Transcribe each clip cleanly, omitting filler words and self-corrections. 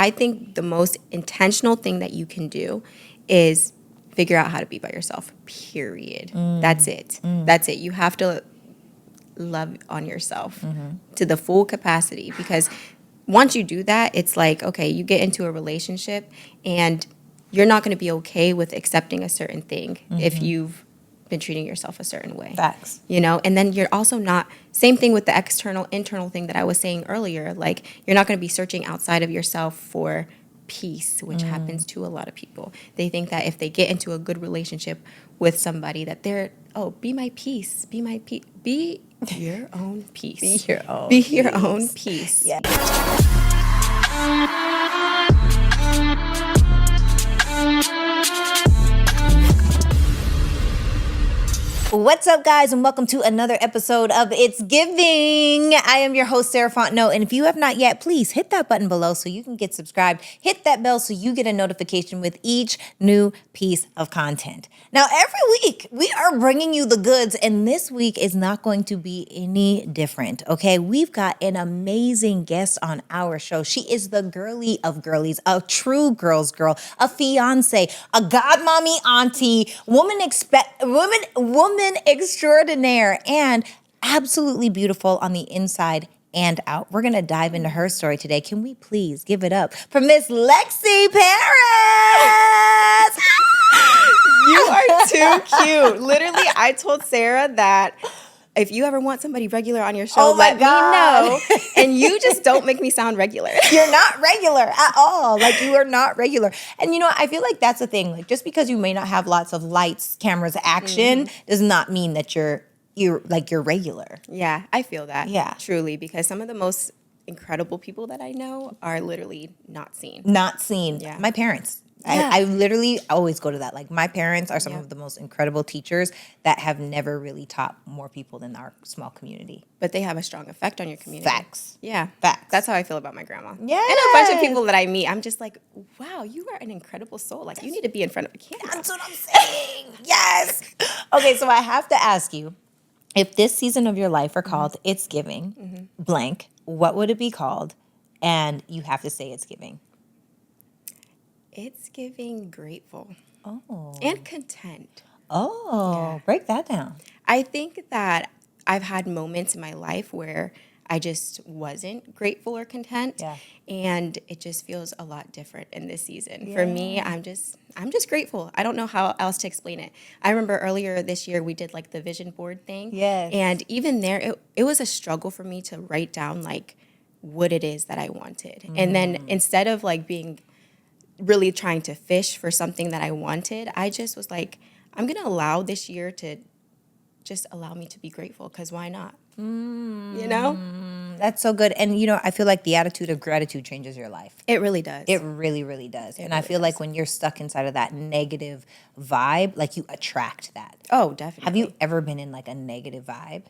I think the most intentional thing that you can do is figure out how to be by yourself, period. That's it. That's it. You have to love on yourself to the full capacity, because once you do that, it's like, okay, you get into a relationship and you're not going to be okay with accepting a certain thing if you've been treating yourself a certain way. Facts. You know, and then you're also not, same thing with the external, internal thing that I was saying earlier, like you're not going to be searching outside of yourself for peace, which happens to a lot of people. They think that if they get into a good relationship with somebody that they're, oh, be my peace, be my peace, be your own peace. Be your own Be peace. your own peace. Yeah. What's up, guys, and welcome to another episode of It's Giving. I am your host, Sarah Fontenot, and if you have not yet, please hit that button below so you can get subscribed. Hit that bell so you get a notification with each new piece of content. Now, every week, we are bringing you the goods, and this week is not going to be any different, okay? We've got an amazing guest on our show. She is the girly of girlies, a true girl's girl, a fiance, a godmommy auntie, woman extraordinaire, and absolutely beautiful on the inside and out. We're going to dive into her story today. Can we please give it up for Miss Lexi Paaris? You are too cute. Literally, I told Sarah that if you ever want somebody regular on your show, let me know. And you just don't make me sound regular. You're not regular at all. Like, you are not regular. And, you know, I feel like that's the thing. Like, just because you may not have lots of lights, cameras, action does not mean that you're regular. Yeah, I feel that. Yeah. Truly, because some of the most incredible people that I know are literally not seen. Not seen. Yeah. My parents. Yeah. I literally always go to that. Like, my parents are some of the most incredible teachers that have never really taught more people than our small community. But they have a strong effect on your community. Facts. Yeah. Facts. That's how I feel about my grandma. Yeah. And a bunch of people that I meet, I'm just like, wow, you are an incredible soul. Like, you need to be in front of a camera. That's what I'm saying. Yes. Okay, so I have to ask you, if this season of your life are called It's Giving, blank, what would it be called? And you have to say It's Giving. It's giving grateful. Oh. And content. Oh, Yeah. break that down. I think that I've had moments in my life where I just wasn't grateful or content. Yeah. And it just feels a lot different in this season. For me, I'm just grateful. I don't know how else to explain it. I remember earlier this year we did like the vision board thing. Yes. And even there, it was a struggle for me to write down like what it is that I wanted. And then instead of like being really trying to fish for something that I wanted, I just was like, I'm going to allow this year to just allow me to be grateful, because why not? You know? That's so good. And, you know, I feel like the attitude of gratitude changes your life. It really does. It really, really does. And I feel like when you're stuck inside of that negative vibe, like, you attract that. Oh, definitely. Have you ever been in like a negative vibe?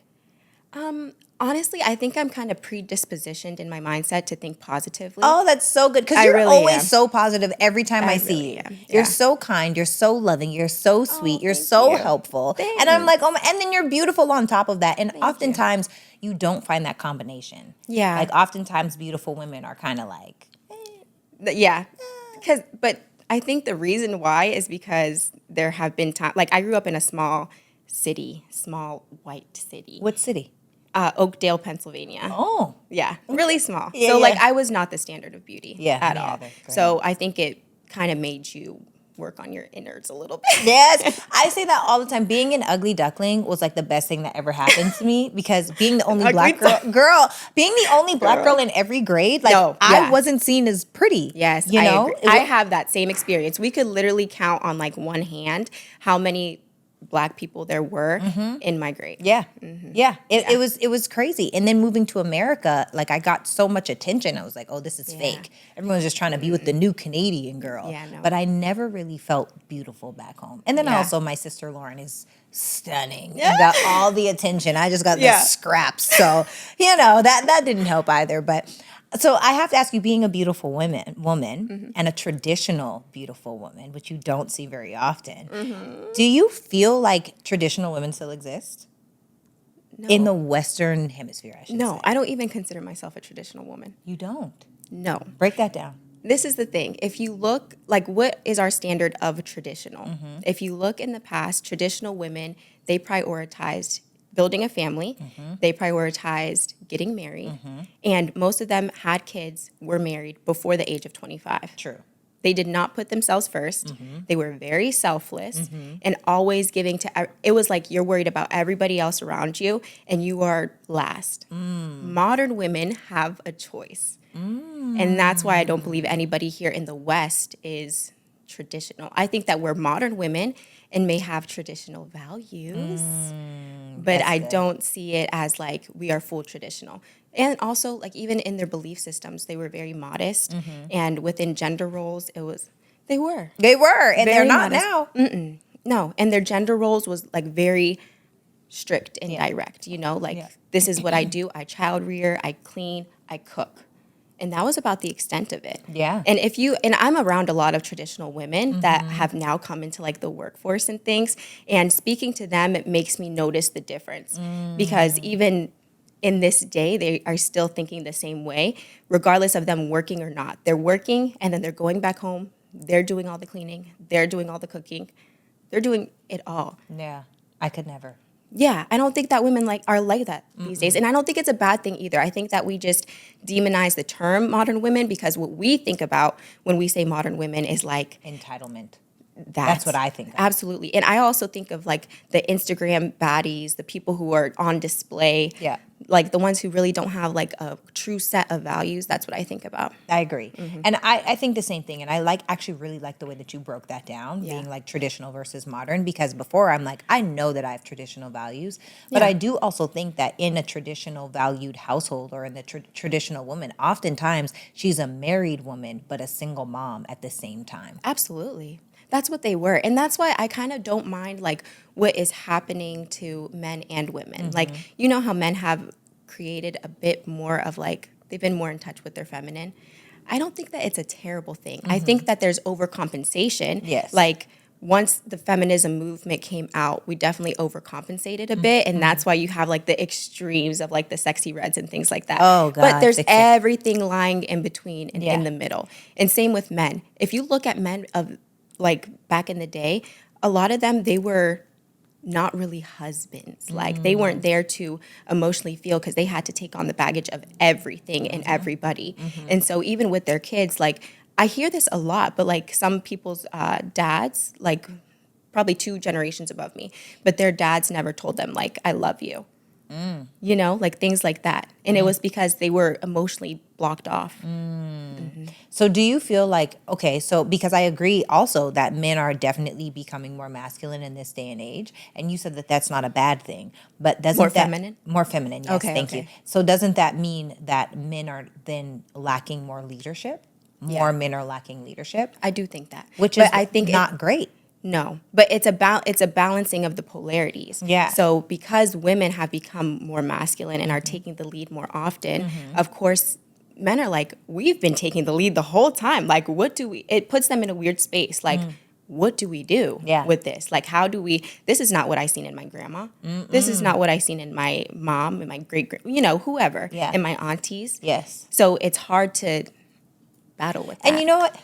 Honestly, I think I'm kind of predispositioned in my mindset to think positively. Oh, that's so good. Because I you're really always am. so positive every time I see really you. am. You're Yeah. so kind. You're so loving. You're so sweet. You're thank so you. helpful. Thanks. And I'm like, oh my, and then you're beautiful on top of that. And oftentimes you don't find that combination. Yeah. Like, oftentimes beautiful women are kind of like, Yeah. But I think the reason why is because there have been times, like I grew up in a small white city. what city? Oakdale, Pennsylvania. Oh. Yeah, really small. Yeah, so like yeah. I was not the standard of beauty at me all. either. Great. So I think it kind of made you work on your innards a little bit. Yes, I say that all the time. Being an ugly duckling was like the best thing that ever happened to me, because being the only black being the only black girl in every grade, like, I wasn't seen as pretty. Yes, you know, I have that same experience. We could literally count on like one hand how many Black people there were in my grade. Yeah, yeah. It was crazy. And then moving to America, like, I got so much attention. I was like, oh, this is fake. Everyone's just trying to be with the new Canadian girl. Yeah, no. But I never really felt beautiful back home. And then also my sister Lauren is stunning. I got all the attention. I just got the scraps. So, you know, that didn't help either. But so I have to ask you, being a beautiful woman and a traditional beautiful woman, which you don't see very often, do you feel like traditional women still exist? No. In the Western hemisphere, I should say. No, I don't even consider myself a traditional woman. You don't? No. Break that down. this is the thing. If you look, like, what is our standard of traditional? If you look in the past, traditional women, they prioritized building a family. They prioritized getting married. And most of them had kids, were married before the age of 25. True. They did not put themselves first. They were very selfless and always giving to, it was like you're worried about everybody else around you and you are last. Modern women have a choice. And that's why I don't believe anybody here in the West is traditional. I think that we're modern women and may have traditional values, but I don't see it as like we are full traditional. And also, like, even in their belief systems, they were very modest. And within gender roles, they were. And they're not modest. now. No, and their gender roles was like very strict and direct, this is what I do. I child rear, I clean, I cook. And that was about the extent of it. Yeah. And I'm around a lot of traditional women that have now come into like the workforce and things. And speaking to them, it makes me notice the difference. Because even in this day, they are still thinking the same way, regardless of them working or not. They're working and then they're going back home. They're doing all the cleaning. They're doing all the cooking. They're doing it all. Yeah. I could never. Yeah, I don't think that women are like that these days. And I don't think it's a bad thing either. I think that we just demonize the term modern women because what we think about when we say modern women is like entitlement. That's what I think of. Absolutely. And I also think of like the Instagram baddies, the people who are on display. Yeah. Like the ones who really don't have like a true set of values. That's what I think about. I agree. And I think the same thing. And I actually really like the way that you broke that down, being like traditional versus modern, because before I'm like, I know that I have traditional values, but I do also think that in a traditional valued household or in the traditional woman, oftentimes she's a married woman, but a single mom at the same time. Absolutely. That's what they were. And that's why I kind of don't mind like what is happening to men and women. Like, you know how men have created a bit more of like, they've been more in touch with their feminine. I don't think that it's a terrible thing. I think that there's overcompensation. Yes. Like once the feminism movement came out, we definitely overcompensated a bit. And that's why you have like the extremes of like the sexy reds and things like that. Oh, God. But there's everything lying in between and in the middle. And same with men. If you look at men of like back in the day, a lot of them, they were not really husbands. Like they weren't there to emotionally feel because they had to take on the baggage of everything and everybody. And so even with their kids, like I hear this a lot, but like some people's dads, like probably 2 generations above me, but their dads never told them like, I love you. You know, like things like that. And it was because they were emotionally blocked off. So do you feel like, okay, so because I agree also that men are definitely becoming more masculine in this day and age, and you said that that's not a bad thing, but doesn't More that... feminine? More feminine, yes, thank you. So doesn't that mean that men are then lacking more leadership? More men are lacking leadership? I do think that. Which is I think not great. No, but it's a balancing of the polarities. Yeah. So because women have become more masculine and are taking the lead more often, of course, men are like, we've been taking the lead the whole time. Like, it puts them in a weird space. Like, what do we do with this? Like, this is not what I seen in my grandma. This is not what I seen in my mom and my whoever, and my aunties. Yes. So it's hard to battle with that. And you know what?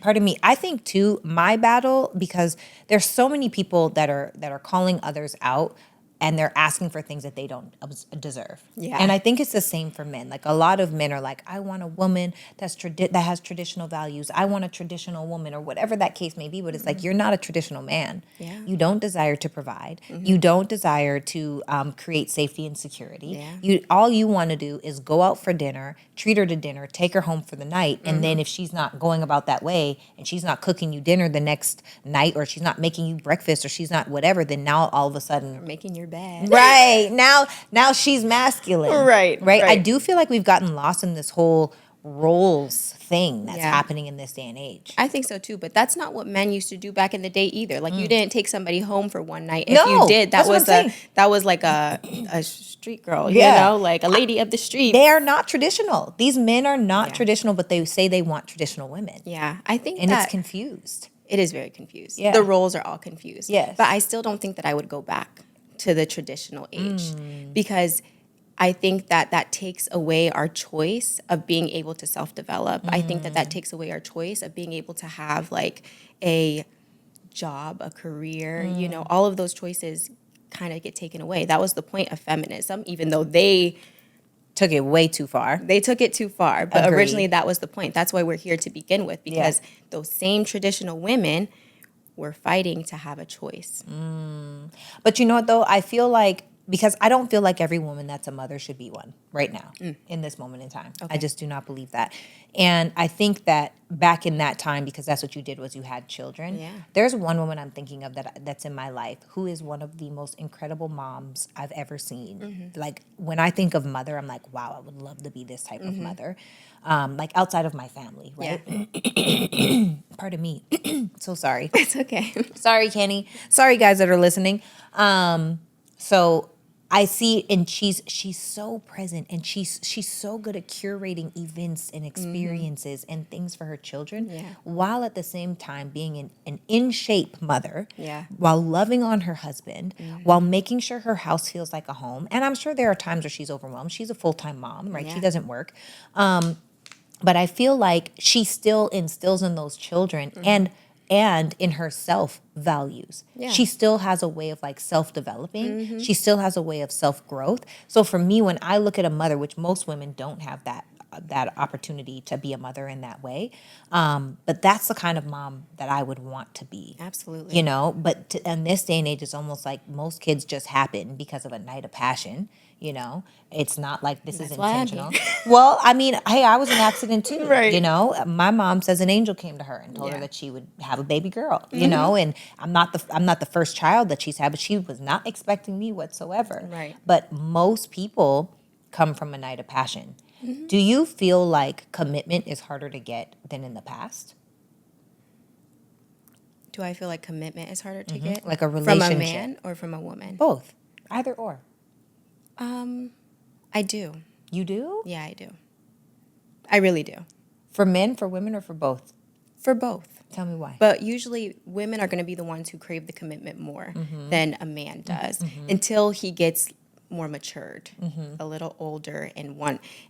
Pardon me. I think too, my battle, because there's so many people that are calling others out and they're asking for things that they don't deserve. Yeah. And I think it's the same for men. Like a lot of men are like, I want a woman that has traditional values. I want a traditional woman, or whatever that case may be. But it's like, you're not a traditional man. Yeah. You don't desire to provide. You don't desire to create safety and security. Yeah. All you want to do is go out for dinner, treat her to dinner, take her home for the night. And then if she's not going about that way and she's not cooking you dinner the next night, or she's not making you breakfast, or she's not whatever, then now all of a sudden... Or making your bed. Right. Now she's masculine. Right. I do feel like we've gotten lost in this whole roles thing that's happening in this day and age. I think so too, but that's not what men used to do back in the day either. Like you didn't take somebody home for one night. If you did, that was like a street girl, you know, like a lady of the street. They are not traditional. These men are not traditional, but they say they want traditional women. Yeah, I think and it's confused. It is very confused. Yeah. The roles are all confused. Yes. But I still don't think that I would go back to the traditional age because I think that takes away our choice of being able to self-develop. I think that takes away our choice of being able to have like a job, a career, all of those choices kind of get taken away. That was the point of feminism, even though they took it way too far. They took it too far. But Agreed. Originally that was the point. That's why we're here to begin with, because those same traditional women were fighting to have a choice. But you know what, though? I feel like, because I don't feel like every woman that's a mother should be one right now in this moment in time. Okay. I just do not believe that. And I think that back in that time, because that's what you did, was you had children. Yeah. There's one woman I'm thinking of that's in my life who is one of the most incredible moms I've ever seen. Like, when I think of mother, I'm like, wow, I would love to be this type of mother. Like, outside of my family, right? Yeah. Pardon me. So sorry. It's okay. Sorry, Kenny. Sorry, guys that are listening. So I see, and she's so present, and she's so good at curating events and experiences and things for her children, while at the same time being an in shape mother, while loving on her husband, while making sure her house feels like a home. And I'm sure there are times where she's overwhelmed. She's a full-time mom, right? She doesn't work. But I feel like she still instills in those children and in herself values. Yeah. She still has a way of like self-developing. She still has a way of self-growth. So for me, when I look at a mother, which most women don't have that opportunity to be a mother in that way, but that's the kind of mom that I would want to be. Absolutely. But in this day and age, it's almost like most kids just happen because of a night of passion. It's not like this is intentional. Well, I mean, hey, I was an accident too. Right. My mom says an angel came to her and told her that she would have a baby girl. And I'm not the first child that she's had, but she was not expecting me whatsoever. Right. But most people come from a night of passion. Do you feel like commitment is harder to get than in the past? Do I feel like commitment is harder to get? Like a relationship. From a man or from a woman? Both. Either or. I do. You do? Yeah, I do. I really do. For men, for women, or for both? For both. Tell me why. But usually women are going to be the ones who crave the commitment more than a man does until he gets more matured, a little older, and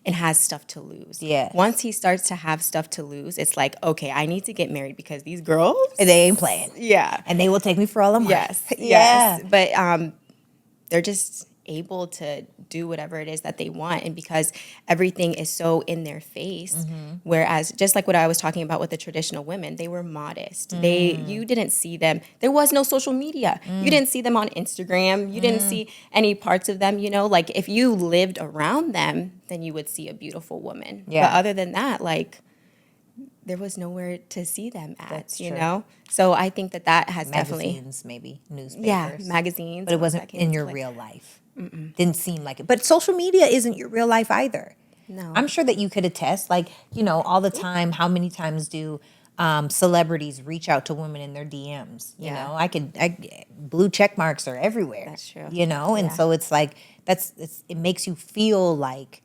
has stuff to lose. Yes. Once he starts to have stuff to lose, it's like, okay, I need to get married because these girls, they ain't playing. Yeah. And they will take me for all I'm worth. Yes. Yeah. Yes. But they're just able to do whatever it is that they want, and because everything is so in their face, whereas just like what I was talking about with the traditional women, they were modest. You didn't see them. There was no social media. You didn't see them on Instagram. You didn't see any parts of them, like if you lived around them, then you would see a beautiful woman. Yeah. But other than that, like, there was nowhere to see them at. That's you true. know? So I think that has Magazines, maybe, newspapers. Yeah, magazines. But it wasn't in your real life. Didn't seem like it. But social media isn't your real life either. No. I'm sure that you could attest, like, all the time, how many times do celebrities reach out to women in their DMs? You know, blue check marks are everywhere. That's true. And so it's like, it makes you feel like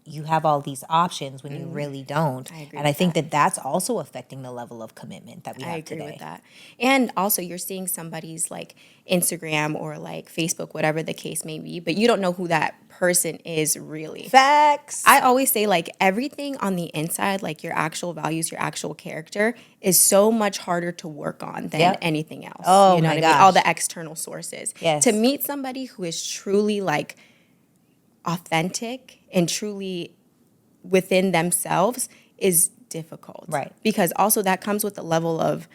you have all these options when you really don't. I agree and I with think that that's also affecting the level of commitment that we have today. I agree with that. And also you're seeing somebody's like Instagram or like Facebook, whatever the case may be, but you don't know who that person is really. Facts. I always say like everything on the inside, like your actual values, your actual character is so much harder to work on than anything else. Oh, you know my what I mean? gosh. All the external sources. Yes. To meet somebody who is truly like authentic and truly within themselves is difficult. Right. Because also that comes with the level of,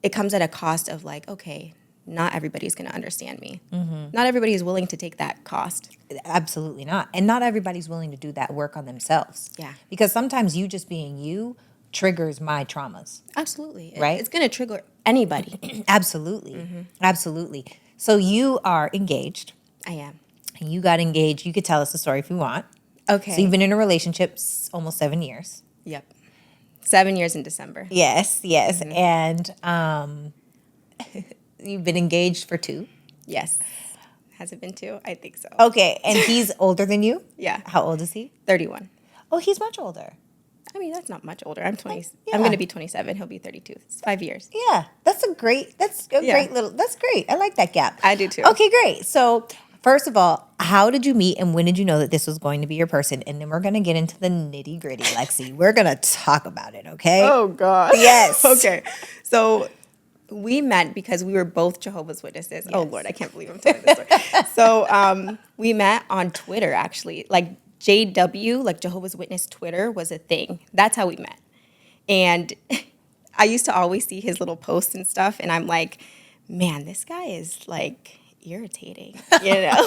it comes at a cost of like, okay, not everybody's going to understand me. Not everybody is willing to take that cost. Absolutely not. And not everybody's willing to do that work on themselves. Yeah. Because sometimes you just being you triggers my traumas. Absolutely. Right? It's going to trigger anybody. Absolutely. Absolutely. So you are engaged. I am. And you got engaged. You could tell us the story if you want. Okay. So you've been in a relationship almost 7 years. Yep. 7 years in December. Yes. And you've been engaged for 2. Yes. Has it been 2? I think so. Okay. And he's older than you? Yeah. How old is he? 31. Oh, he's much older. I mean, that's not much older. I'm 20. Yeah. I'm going to be 27. He'll be 32. It's 5 years. Yeah. That's a great Yeah. that's great. I like that gap. I do too. Okay, great. So First of all, how did you meet and when did you know that this was going to be your person? And then we're going to get into the nitty gritty, Lexi. We're going to talk about it, okay? Oh, God. Yes. Okay. So we met because we were both Jehovah's Witnesses. Oh, Lord, I can't believe I'm telling this story. So we met on Twitter, actually. Like JW, like Jehovah's Witness Twitter was a thing. That's how we met. And I used to always see his little posts and stuff, and I'm like, man, this guy is like irritating,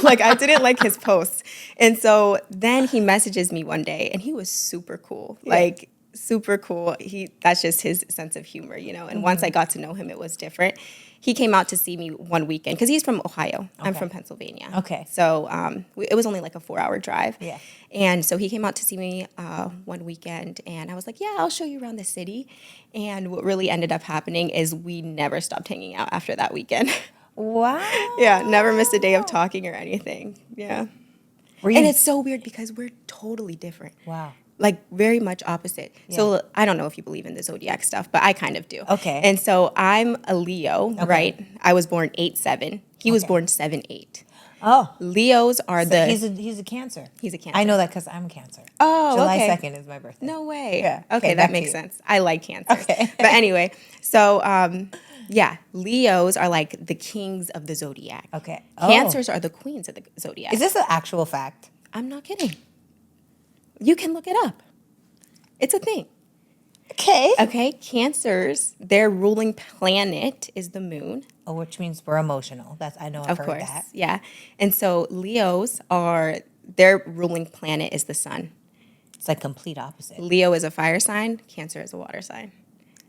like I didn't like his posts. And so then he messages me one day, and he was super cool, like super cool. That's just his sense of humor, and once I got to know him, it was different. He came out to see me one weekend because he's from Ohio. I'm from Pennsylvania. Okay. So it was only like a 4-hour drive. Yeah. And so he came out to see me one weekend, and I was like, yeah, I'll show you around the city. And what really ended up happening is we never stopped hanging out after that weekend. Wow. Yeah, never missed a day of talking or anything. Yeah. And it's so weird because we're totally different. Wow. Like very much opposite. Yeah. So I don't know if you believe in the zodiac stuff, but I kind of do. Okay. And so I'm a Leo, right? I was born 8/7. He was born 7/8. Oh. Leos are So he's a Cancer. He's a Cancer. I know that because I'm a Cancer. Oh, July okay. 2nd is my birthday. No way. Yeah. Okay, back that to makes you. sense. I like Cancers. Okay. But anyway, so yeah, Leos are like the kings of the zodiac. Okay. Cancers are the queens of the zodiac. Is this an actual fact? I'm not kidding. You can look it up. It's a thing. Okay. Okay, Cancers, their ruling planet is the moon. Oh, which means we're emotional. I know I've Of heard course. that. Yeah. And so Leos their ruling planet is the sun. It's like complete opposite. Leo is a fire sign, Cancer is a water sign.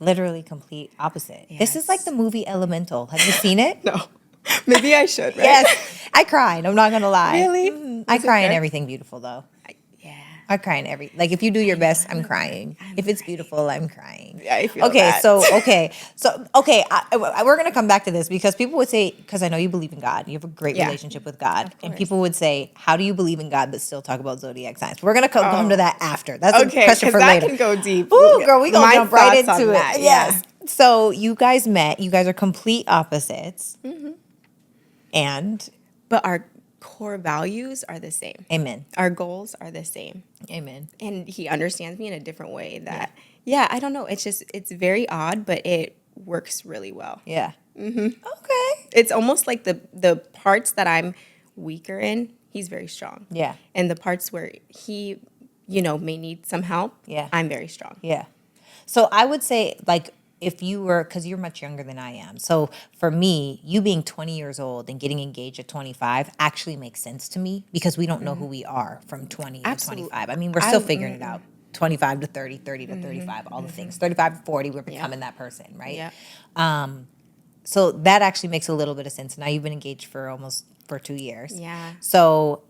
Literally complete opposite. This is like Yes. the movie Elemental. Have you seen it? No. Maybe I should, right? Yes. I cried. I'm not going to lie. Really? I Is it cry in good? everything beautiful, though. Yeah. I cry in like if you do your best, I'm crying. If it's beautiful, I'm crying. Yeah, I feel Okay, that. we're gonna come back to this because people would say, because I know you believe in God, you have a great Yeah. relationship with God, and course. people would say, how do you believe in God but still talk about zodiac signs? We're gonna come to that after. That's a Okay, question because for that later. can go deep. Ooh, girl, we gonna My jump right thoughts into on it. that, Yes. So you guys met. You guys are complete opposites, and But our core values are the same. amen, Our goals are the same. amen. And he understands me in a different way that, I don't know. It's very odd, but it works really well. Yeah. Okay. It's almost like the parts that I'm weaker in, he's very strong. Yeah. And the parts where he, may need some help, Yeah. I'm very strong. Yeah. So I would say, like, if you were, because you're much younger than I am. So for me, you being 20 years old and getting engaged at 25 actually makes sense to me because we don't know who we are from 20 to Absolutely. 25. I mean, we're still figuring it out. 25 to 30, 30 to 35, all the things. 35 to 40, we're becoming that person, right? Yeah. So that actually makes a little bit of sense. Now you've been engaged for 2 years. Yeah. So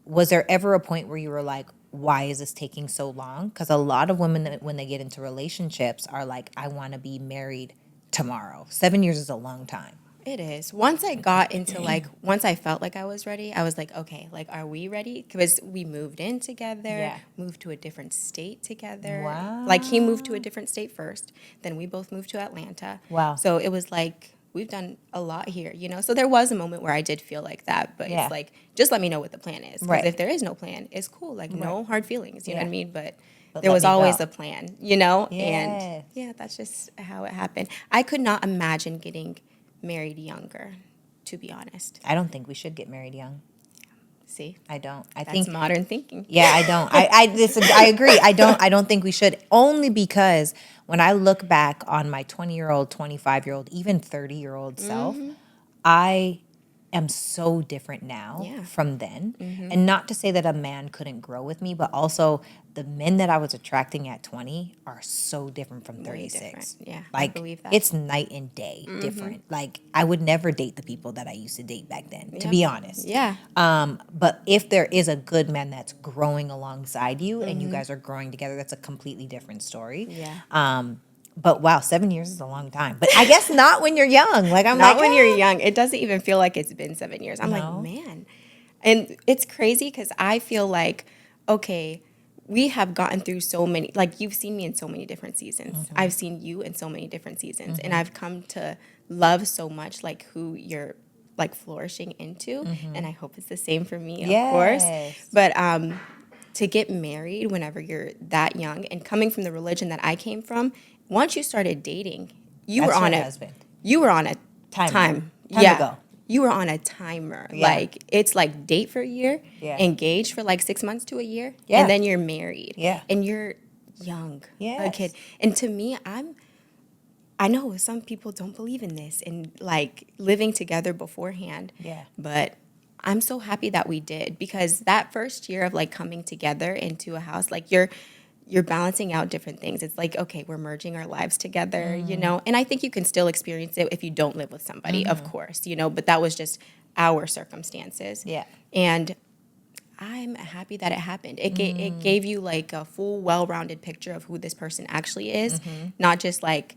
was there ever a point where you were like, why is this taking so long? Because a lot of women, when they get into relationships, are like, I want to be married tomorrow. 7 years is a long time. It is. Once I got into once I felt like I was ready, I was like, okay, are we ready? Because we moved in together, moved to a different state together. Wow. Like he moved to a different state first, then we both moved to Atlanta. Wow. So it was like, we've done a lot here, So there was a moment where I did feel like that, but it's like, just let me know what the plan is. Because Right. if there is no plan, it's cool. No hard feelings, you know what I mean? But there let was me always go. a plan, And Yes. that's just how it happened. I could not imagine getting married younger, to be honest. I don't think we should get married young. See, I don't. I that's think modern thinking. Yeah, I don't. I agree. I don't think we should. Only because when I look back on my 20-year-old, 25-year-old, even 30-year-old self, I am so different now from then. And not to say that a man couldn't grow with me, but also the men that I was attracting at 20 are so different from 36. different. Yeah, I Like believe that. it's night and day different. Like I would never date the people that I used to date back then, to be honest. Yeah. But if there is a good man that's growing alongside you and you guys are growing together, that's a completely different story. Yeah. But wow, 7 years is a long time. But I guess not when you're young. Like Not when you're young. It doesn't even feel like it's been 7 years. I'm No. like, man. And it's crazy because I feel like, okay, we have gotten through so many, you've seen me in so many different seasons. I've seen you in so many different seasons. And I've come to love so much, who you're like flourishing into. And I hope it's the same for me, Yes. of course. But to get married whenever you're that young and coming from the religion that I came from, once you started dating, you That's were on your a husband. you were on a Timer. time. Time to go. You were on a timer. Yeah. Like it's like date for a year, Yeah. engaged for like 6 months to a year, Yeah. and then you're married. Yeah. And you're young, a Yes. kid. And to me, I know some people don't believe in this and like living together beforehand. Yeah. But I'm so happy that we did, because that first year of like coming together into a house, like you're balancing out different things. It's like, okay, we're merging our lives together, you know? And I think you can still experience it if you don't live with somebody, of course, you know, but that was just our circumstances. Yeah. And I'm happy that it happened. It gave you like a full, well-rounded picture of who this person actually is, not just like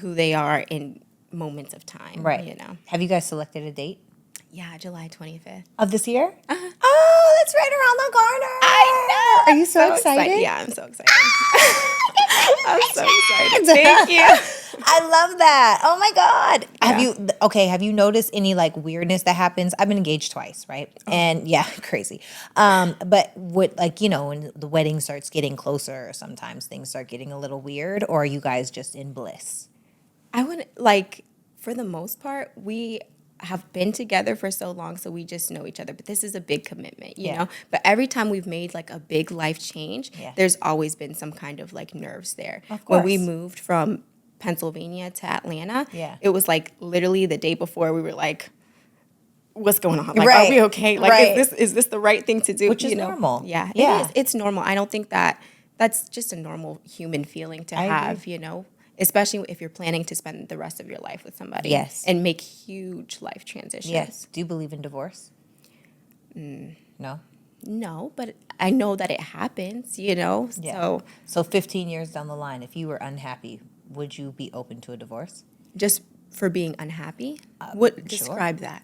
who they are in moments of time, Right. you know? Have you guys selected a date Yeah, July 25th. of this year? Oh, that's right around the corner. I know. Are you so excited? Yeah, I'm so excited. I'm so excited. Thank you. I love that. Oh my God. Yeah. Have you noticed any like weirdness that happens? I've been engaged twice, right? And yeah, crazy. But what, like, you know, when the wedding starts getting closer, sometimes things start getting a little weird, or are you guys just in bliss? I wouldn't, like, for the most part, we have been together for so long, so we just know each other. But this is a big commitment, you Yeah. know? But every time we've made, like, a big life change, Yeah. there's always been some kind of, like, nerves there. Of When we course. moved from Pennsylvania to Atlanta, Yeah. it was, like, literally the day before we were, like, what's going on? Like, Right. are we okay? Like, Right. is this the right thing to do? Which is you know? normal. Yeah, Yeah. it is. It's normal. I don't think that's just a normal human feeling to I agree. have, you know? Especially if you're planning to spend the rest of your life with somebody. Yes. And make huge life transitions. Yes. Do you believe in divorce? No? No, but I know that it happens, you know? Yeah. So 15 years down the line, if you were unhappy, would you be open to a divorce? Just for being unhappy? Sure. Describe that.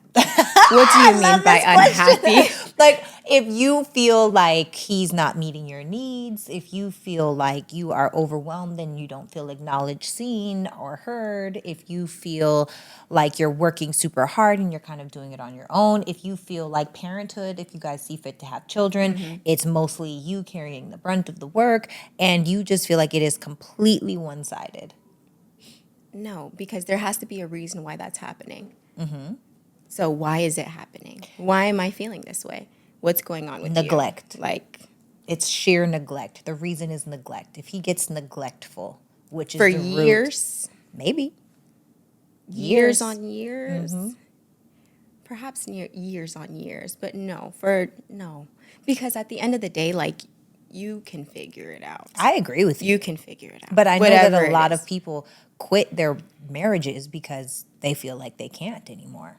What do you mean by unhappy? Like, if you feel like he's not meeting your needs, if you feel like you are overwhelmed and you don't feel acknowledged, seen, or heard, if you feel like you're working super hard and you're kind of doing it on your own, if you feel like parenthood, if you guys see fit to have children, it's mostly you carrying the brunt of the work, and you just feel like it is completely one-sided. No, because there has to be a reason why that's happening. So why is it happening? Why am I feeling this way? What's going on with Neglect. you? Like, It's sheer neglect. The reason is neglect. If he gets neglectful, which is for the root, years, maybe. years on years, perhaps years on years, but no, because at the end of the day, like, you can figure it out. I agree with you. You can figure it out. But I know that Whatever a it lot is. of people quit their marriages because they feel like they can't anymore.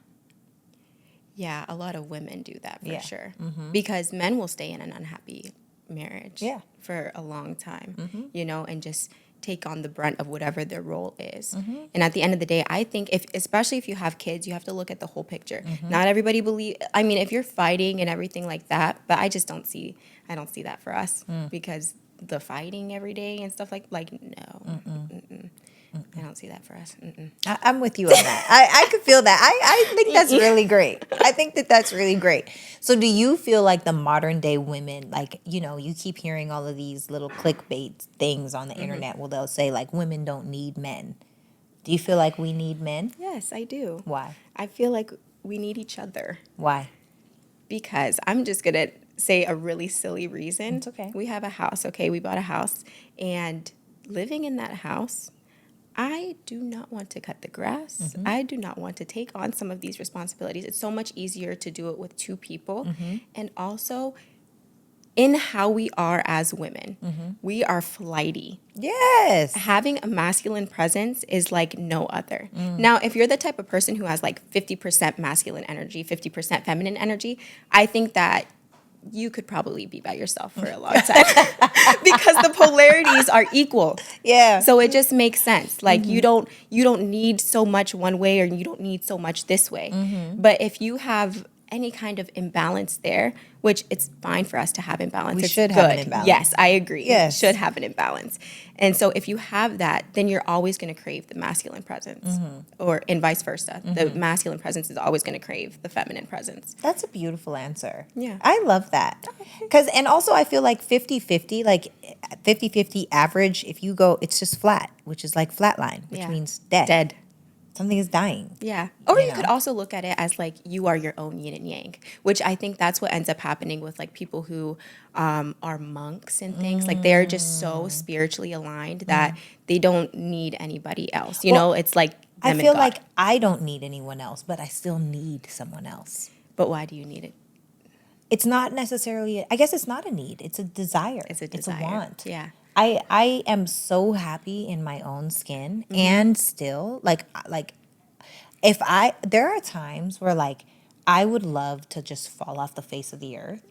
Yeah, a lot of women do that for Yeah. sure. Because men will stay in an unhappy marriage Yeah. for a long time, you know, and just take on the brunt of whatever their role is. And at the end of the day, I think especially if you have kids, you have to look at the whole picture. Not everybody I mean, if you're fighting and everything like that, but I don't see that for us because the fighting every day and stuff like no. I don't see that for us. I'm with you on that. I could feel that. I think that's really great. I think that's really great. So do you feel like the modern day women, like, you know, you keep hearing all of these little clickbait things on the internet where they'll say like women don't need men. Do you feel like we need men? Yes, I do. Why? I feel like we need each other. Why? Because I'm just going to say a really silly reason. It's okay. We have a house, okay? We bought a house. And living in that house, I do not want to cut the grass. I do not want to take on some of these responsibilities. It's so much easier to do it with two people. And also, in how we are as women, we are flighty. Yes. Having a masculine presence is like no other. Now, if you're the type of person who has like 50% masculine energy, 50% feminine energy, I think that you could probably be by yourself for a long time because the polarities are equal. Yeah. So it just makes sense. Like you don't need so much one way or you don't need so much this way. But if you have any kind of imbalance there, which it's fine for us to have imbalance. We It's should good. have an imbalance. Yes, I agree. Yes. Should have an imbalance. And so if you have that, then you're always going to crave the masculine presence, or and vice versa. The masculine presence is always going to crave the feminine presence. That's a beautiful answer. Yeah. I love that. And also I feel like 50-50, like 50-50 average, if you go, it's just flat, which is like flatline, which means dead. Dead. Something is dying. Yeah. Or you know? could also look at it as like you are your own yin and yang, which I think that's what ends up happening with like people who are monks and things. Like they're just so spiritually aligned that they don't need anybody else. You know, it's like I them feel and God. like I don't need anyone else, but I still need someone else. But why do you need it? It's not necessarily, I guess it's not a need. It's a desire. It's a desire. It's a want. Yeah. I am so happy in my own skin, and still like if there are times where like I would love to just fall off the face of the earth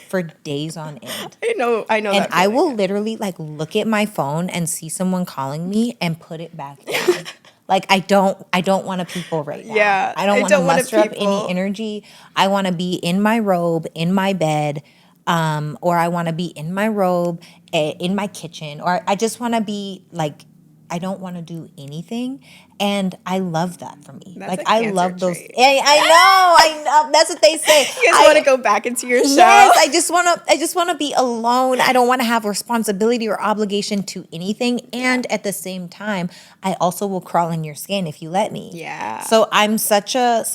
for days on end. I know And that I feeling. will literally like look at my phone and see someone calling me and put it back down. Like I don't want to people right now. Yeah, I don't I want to don't wanna muster up people. any energy. I want to be in my robe, in my bed, or I want to be in my robe, in my kitchen, or I just want to be like, I don't want to do anything. And I love that for me. That's like a I Cancer love those. trait. I know. That's what they say. You guys want to go back into your show? Yes, I just want to be alone. I don't want to have responsibility or obligation to anything. And at the same time, I also will crawl in your skin if you let me. Yeah. So I'm such a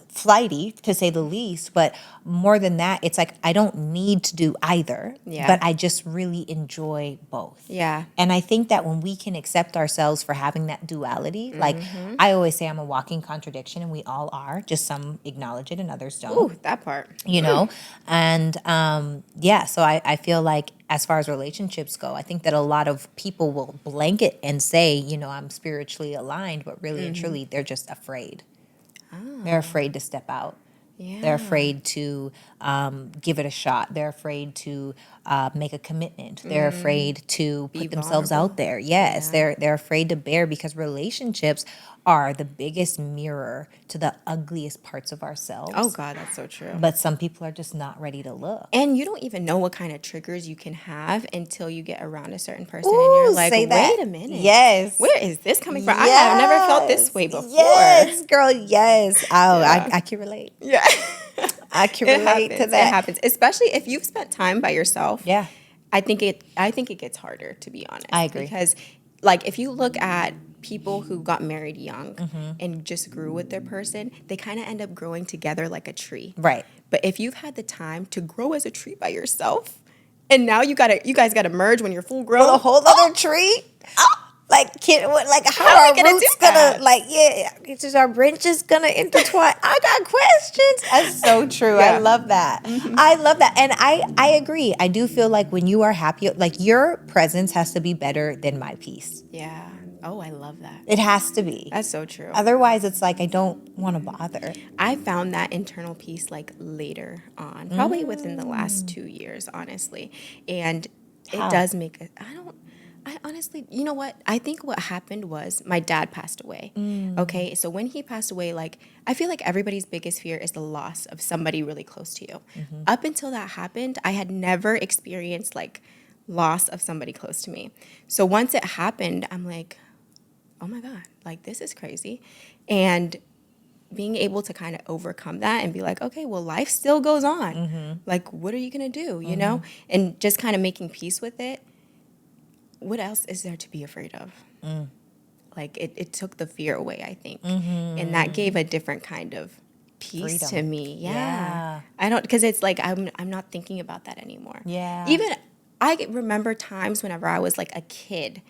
flighty, to say the least, but more than that, it's like I don't need to do either. Yeah. But I just really enjoy both. Yeah. And I think that when we can accept ourselves for having that duality, like I always say I'm a walking contradiction, and we all are, just some acknowledge it and others don't. Ooh, that part. You know? And so I feel like as far as relationships go, I think that a lot of people will blanket and say, you know, I'm spiritually aligned, but really and truly they're just afraid. They're afraid to step out. Yeah. They're afraid to give it a shot. They're afraid to make a commitment. They're afraid to put themselves vulnerable. out there. Yes, they're afraid to bear, because relationships are the biggest mirror to the ugliest parts of ourselves. Oh God, that's so true. But some people are just not ready to look. And you don't even know what kind of triggers you can have until you get around a certain person, Ooh, and you're like, say that. wait a minute. Yes. Where is this coming from? I have never felt this way before. Yes, girl, yes. Oh, I can relate. Yeah. I can It relate happens. to that. It happens. Especially if you've spent time by yourself. Yeah. I think it gets harder, to be honest. I agree. Because like if you look at people who got married young and just grew with their person, they kind of end up growing together like a tree. Right. But if you've had the time to grow as a tree by yourself, and now you guys gotta merge when you're full grown. Well, a whole other tree? Like, how How are are we our gonna roots do that? gonna, like, it's just our branches gonna intertwine? I got questions. That's so true. Yeah. I love that. I love that. And I agree. I do feel like when you are happy, like, your presence has to be better than my peace. Yeah. Oh, I love that. It has to be. That's so true. Otherwise, it's like, I don't want to bother. I found that internal peace like later on, probably within the last 2 years, honestly. And How? it does make it, I honestly, you know what? I think what happened was my dad passed away. Okay. So when he passed away, like, I feel like everybody's biggest fear is the loss of somebody really close to you. Up until that happened, I had never experienced like loss of somebody close to me. So once it happened, I'm like, oh my God, like this is crazy. And being able to kind of overcome that and be like, okay, well, life still goes on. Like, what are you going to do, you know? And just kind of making peace with it. What else is there to be afraid of? Like, it took the fear away, I think. And that gave a different kind of peace Freedom. to me. Yeah. I don't, because it's like, I'm not thinking about that anymore. Yeah. Even, I remember times whenever I was like a kid,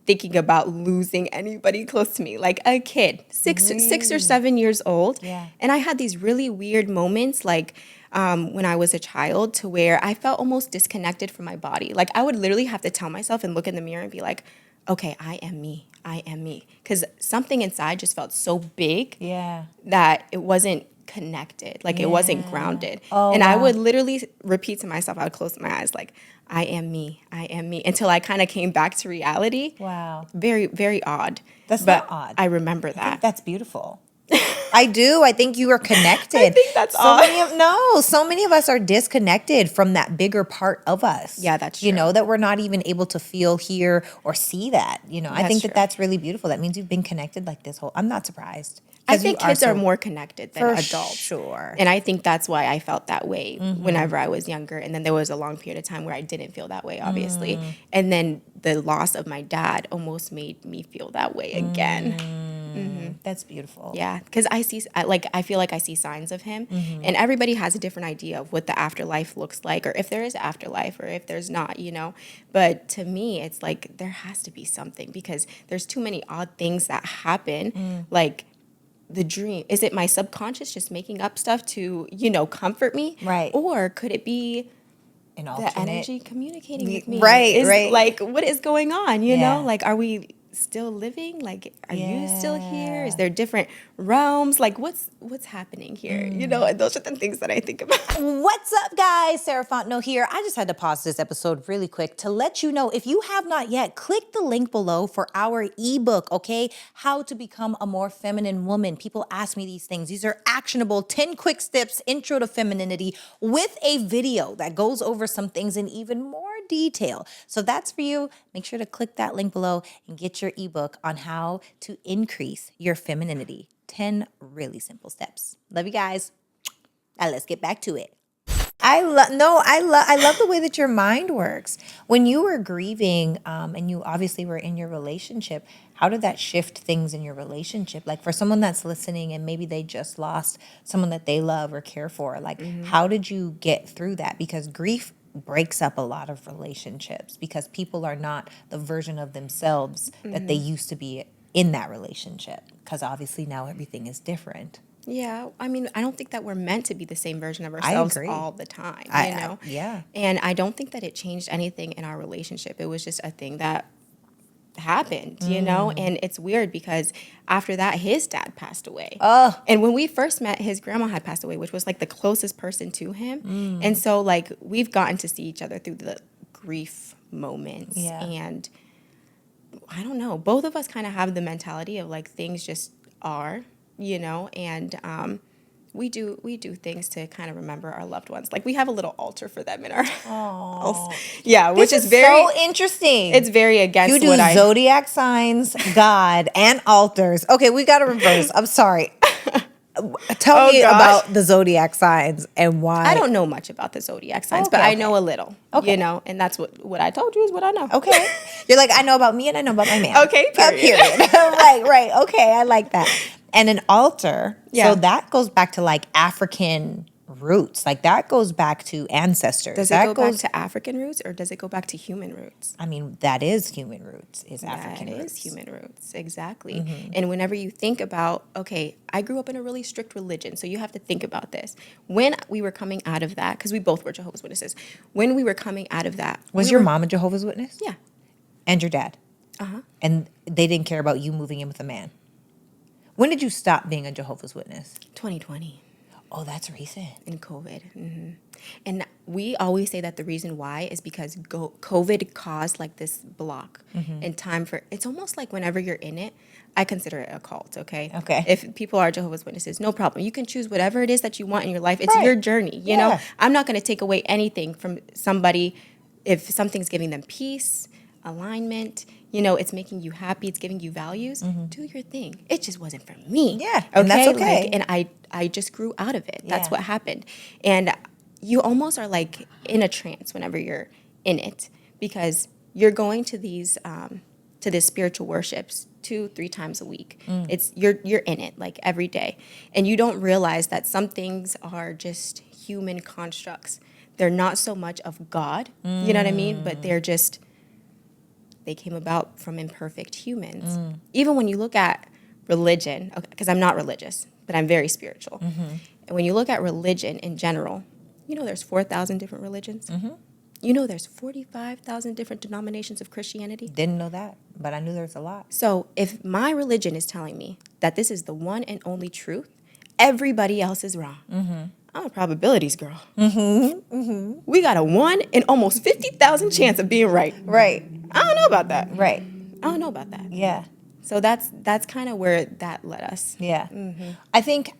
thinking about losing anybody close to me, like a kid, 6 or 7 years old. Yeah. And I had these really weird moments, like when I was a child, to where I felt almost disconnected from my body. Like I would literally have to tell myself and look in the mirror and be like, okay, I am me. I am me. Because something inside just felt so big Yeah. that it wasn't connected, like it wasn't grounded. Oh, and I wow. would literally repeat to myself, I would close my eyes like, I am me, until I kind of came back to reality. Wow. Very, very odd. That's but not odd. I remember I think that. that's beautiful. I do. I think you are connected. I think that's all. So many of us are disconnected from that bigger part of us. Yeah, that's You true. know, that we're not even able to feel, hear, or see that. You know, I That's think true. that that's really beautiful. That means you've been connected like this whole. I'm not surprised. I 'Cause you think kids are so- more connected than for adults. sure. And I think that's why I felt that way whenever I was younger. And then there was a long period of time where I didn't feel that way, obviously. And then the loss of my dad almost made me feel that way again. That's beautiful. Yeah, because I feel like I see signs of him, and everybody has a different idea of what the afterlife looks like, or if there is afterlife, or if there's not, you know. But to me, it's like there has to be something because there's too many odd things that happen, like the dream. Is it my subconscious just making up stuff to, you know, comfort me, Right. Or could it be An the alternate. energy communicating with me? Right, right. Like, what is going on? You Yeah. know, like, are we still living? Like, are you still here? Yeah. Is there different realms? Like, what's happening here? You know, and those are the things that I think about. What's up, guys? Sarah Fontenot here. I just had to pause this episode really quick to let you know, if you have not yet, click the link below for our ebook, okay? How to Become a More Feminine Woman. People ask me these things. These are actionable 10 quick steps, intro to femininity, with a video that goes over some things in even more detail. So that's for you. Make sure to click that link below and get your ebook on how to increase your femininity. 10 really simple steps. Love you guys. Now let's get back to it. I love the way that your mind works. When you were grieving, and you obviously were in your relationship, how did that shift things in your relationship? Like for someone that's listening and maybe they just lost someone that they love or care for, like how did you get through that? Because grief breaks up a lot of relationships because people are not the version of themselves that they used to be in that relationship. Because obviously now everything is different. Yeah, I mean, I don't think that we're meant to be the same version of ourselves agree. all the time, you know? Yeah. And I don't think that it changed anything in our relationship. It was just a thing that happened, you know? And it's weird because after that, his dad passed away. Oh. And when we first met, his grandma had passed away, which was like the closest person to him. And so like we've gotten to see each other through the grief moments. Yeah. And I don't know, both of us kind of have the mentality of like things just are, you know, and we do things to kind of remember our loved ones. Like we have a little altar for them in our house. Yeah, which This is very so interesting. It's very against you do what zodiac signs, God, and altars. Okay, we got to reverse. I'm sorry. Tell me gosh. about the zodiac signs and why. I don't know much about the zodiac signs, but I know a little. Okay. You know, and that's what I told you is what I know. Okay. You're like, I know about me and I know about my man. Okay, period. Right. Okay, I like that. And an altar, Yeah. so that goes back to like African roots. Like that goes back to ancestors. Does it go back to African roots or does it go back to human roots? I mean, that is human roots, is African That roots. is human roots, exactly. And whenever you think about, okay, I grew up in a really strict religion, so you have to think about this. When we were coming out of that, because we both were Jehovah's Witnesses, when we were coming out of that. Was your mom a Jehovah's Witness? Yeah. And your dad? Uh-huh. And they didn't care about you moving in with a man? When did you stop being a Jehovah's Witness? 2020. Oh, that's recent. In COVID. And we always say that the reason why is because COVID caused like this block in time for, it's almost like whenever you're in it, I consider it a cult, okay? Okay. If people are Jehovah's Witnesses, no problem. You can choose whatever it is that you want in your life. It's Right. your journey, you know? Yeah. I'm not going to take away anything from somebody if something's giving them peace, alignment, you know, it's making you happy, it's giving you values, do your thing. It just wasn't for me. Yeah, and that's okay. Like, and I just grew out of it. That's Yeah. what happened. And you almost are like in a trance whenever you're in it because you're going to these to this spiritual worships 2-3 times a week. It's you're in it like every day. And you don't realize that some things are just human constructs. They're not so much of God, you know what I mean? But they came about from imperfect humans. Even when you look at religion, because I'm not religious, but I'm very spiritual. And when you look at religion in general, you know there's 4,000 different religions. You know there's 45,000 different denominations of Christianity. Didn't know that, but I knew there was a lot. So if my religion is telling me that this is the one and only truth, everybody else is wrong. I'm a probabilities girl. We got a 1 in almost 50,000 chance of being right. Right. I don't know about that. Right. I don't know about that. Yeah. So that's kind of where that led us. Yeah. I think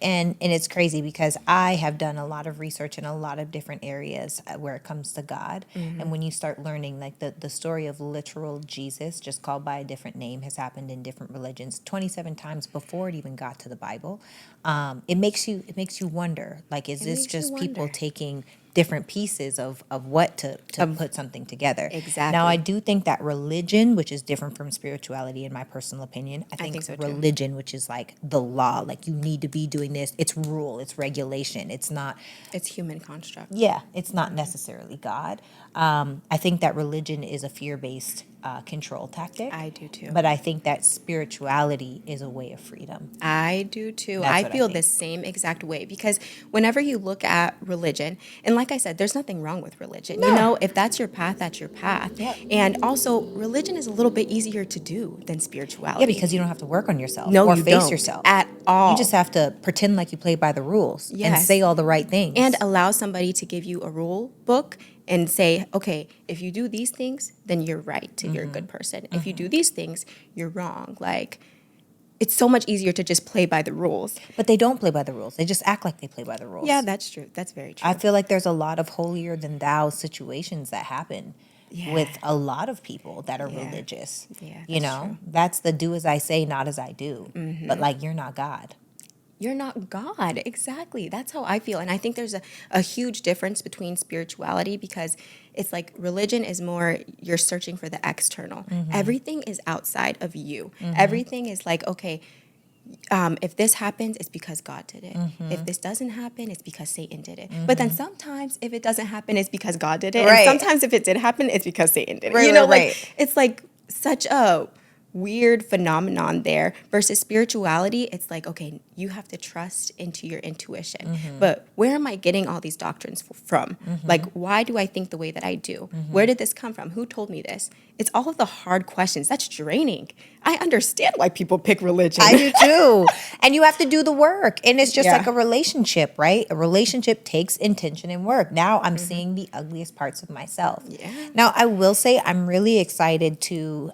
and it's crazy because I have done a lot of research in a lot of different areas where it comes to God. And when you start learning like the story of literal Jesus, just called by a different name, has happened in different religions 27 times before it even got to the Bible. It makes you wonder, like, is this makes you just people wonder. taking different pieces of what to put something together? Exactly. Now, I do think that religion, which is different from spirituality in my personal opinion, I think so too. religion, which is like the law, like you need to be doing this, it's rule, it's regulation, it's not, It's human construct. yeah, it's not necessarily God. I think that religion is a fear-based control tactic. I do too. But I think that spirituality is a way of freedom. I do too. That's I what I feel think. the same exact way because whenever you look at religion, and like I said, there's nothing wrong with religion. You know, if that's your path, that's your path. Yep. And also, religion is a little bit easier to do than spirituality. Yeah, because you don't have to work on yourself No, or you face don't. yourself At all. You just have to pretend like you play by the rules and Yes. say all the right things. And allow somebody to give you a rule book and say, okay, if you do these things, then you're right, you're a good person. If you do these things, you're wrong. Like, it's so much easier to just play by the rules. But they don't play by the rules. They just act like they play by the rules. Yeah, that's true. That's very true. I feel like there's a lot of holier than thou situations that happen with a lot of people that are religious. Yeah, you that's know, true. that's the do as I say, not as I do. But like, you're not God. You're not God. Exactly. That's how I feel. And I think there's a huge difference between spirituality because it's like religion is more you're searching for the external. Everything is outside of you. Everything is like, okay, if this happens, it's because God did it. If this doesn't happen, it's because Satan did it. But then sometimes if it doesn't happen, it's because God did it. Right. And sometimes if it did happen, it's because Satan did it. Right, You know, right, like it's like such a weird phenomenon there versus spirituality. It's like, okay, you have to trust into your intuition. But where am I getting all these doctrines from? Like, why do I think the way that I do? Where did this come from? Who told me this? It's all of the hard questions. That's draining. I understand why people pick religion. I do too. And you have to do the work. And it's just Yeah. like a relationship, right? A relationship takes intention and work. Now I'm seeing the ugliest parts of myself. Yeah. Now I will say I'm really excited to,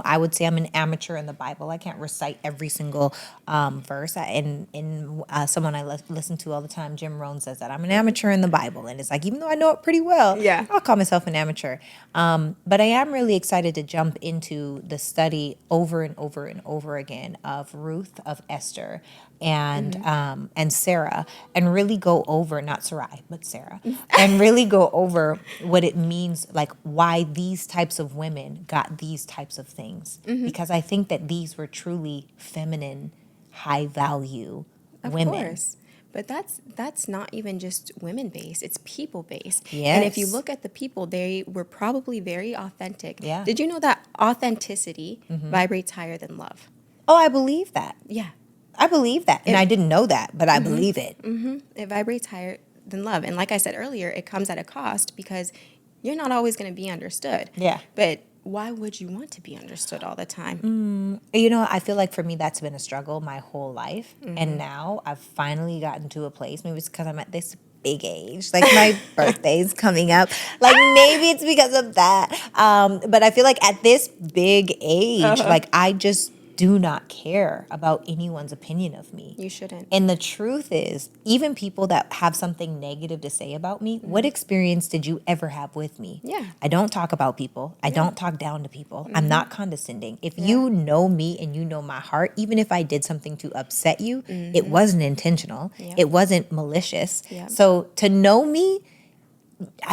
I would say I'm an amateur in the Bible. I can't recite every single verse. Someone I listen to all the time, Jim Rohn, says that I'm an amateur in the Bible. And it's like, even though I know it pretty well, Yeah. I'll call myself an amateur. But I am really excited to jump into the study over and over and over again of Ruth, of Esther, and Sarah, and really go over, not Sarai, but Sarah, and really go over what it means, like why these types of women got these types of things. Because I think that these were truly feminine, high value women. Of course. But that's not even just women based, it's people based. Yes. And if you look at the people, they were probably very authentic. Yeah. Did you know that authenticity vibrates higher than love? Oh, I believe that. Yeah. I believe that. And I didn't know that, but I believe it. It vibrates higher than love. And like I said earlier, it comes at a cost because you're not always going to be understood. Yeah. But why would you want to be understood all the time? I feel like for me, that's been a struggle my whole life. And now I've finally gotten to a place, maybe it's because I'm at this big age, like my birthday's coming up. Like maybe it's because of that. But I feel like at this big age, like I just do not care about anyone's opinion of me. You shouldn't. And the truth is, even people that have something negative to say about me, what experience did you ever have with me? Yeah. I don't talk about people. I don't talk down to people. I'm not condescending. If you know me and you know my heart, even if I did something to upset you, it wasn't intentional. It wasn't malicious. So to know me,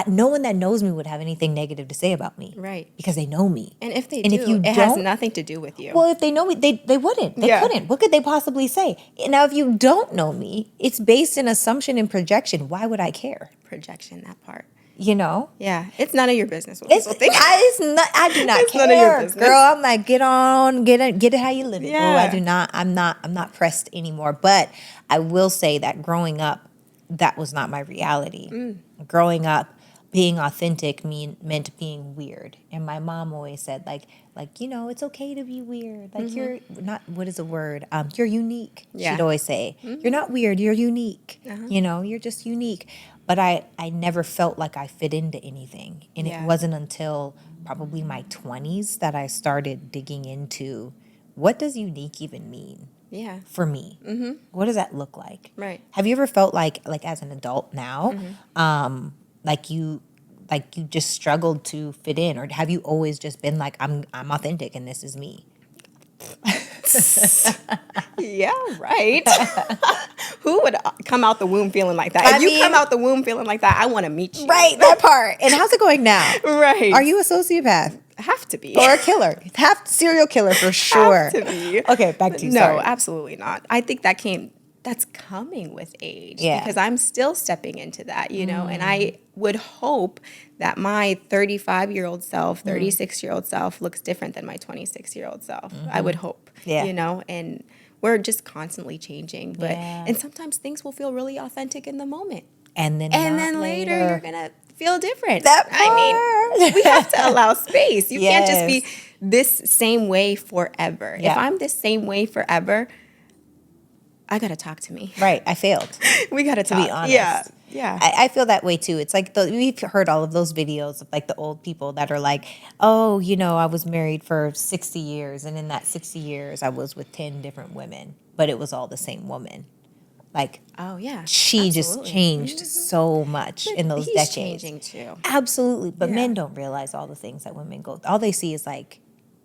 no one that knows me would have anything negative to say about me. Right. Because they know me. And if they And do, if you it has don't- nothing to do with you. Well, if they know me, they wouldn't. They Yeah. couldn't. What could they possibly say? Now, if you don't know me, it's based in assumption and projection. Why would I care? Projection, that part. You know? Yeah. It's none of your business what It's, people think. I do not It's care, none of your business. girl. I'm like, get it how you live it. Yeah. Boo. I do not. I'm not pressed anymore. But I will say that growing up, that was not my reality. Growing up, being authentic meant being weird. And my mom always said, like, it's okay to be weird. Like, you're not, what is the word? You're unique. Yeah. She'd always say, you're not weird, you're unique. You're just unique. But I never felt like I fit into anything. And it wasn't until probably my 20s that I started digging into what does unique even mean Yeah. for me? Mm-hmm. What does that look like? Right. Have you ever felt like as an adult now, like you just struggled to fit in, or have you always just been like I'm authentic and this is me? Yeah, right. Who would come out the womb feeling like that? I If you mean- come out the womb feeling like that, I want to meet you. Right, that part. And how's it going now? Right. Are you a sociopath? Have to be. Or a killer? Half serial killer for sure. Have to be. Okay, back to you. No, Sorry. absolutely not. I think that's coming with age. Yeah. Because I'm still stepping into that, you know, and I would hope that my 35-year-old self, 36-year-old self looks different than my 26-year-old self. I would hope, Yeah. you know, and we're just constantly changing. But Yeah. and sometimes things will feel really authentic in the moment. And then Later you're going to feel different. That I mean, we have to allow space. You can't just be Yes. this same way forever. Yeah. If I'm this same way forever, I got to talk to me. Right, I failed. We got to talk. be honest. Yeah. Yeah. I feel that way too. It's like we've heard all of those videos of like the old people that are like, oh, you know, I was married for 60 years. And in that 60 years, I was with 10 different women, but it was all the same woman. Like, Oh, yeah. she just Absolutely. changed so much in those He's decades. changing too. Absolutely. But Yeah. men don't realize all the things that women go through. All they see is like,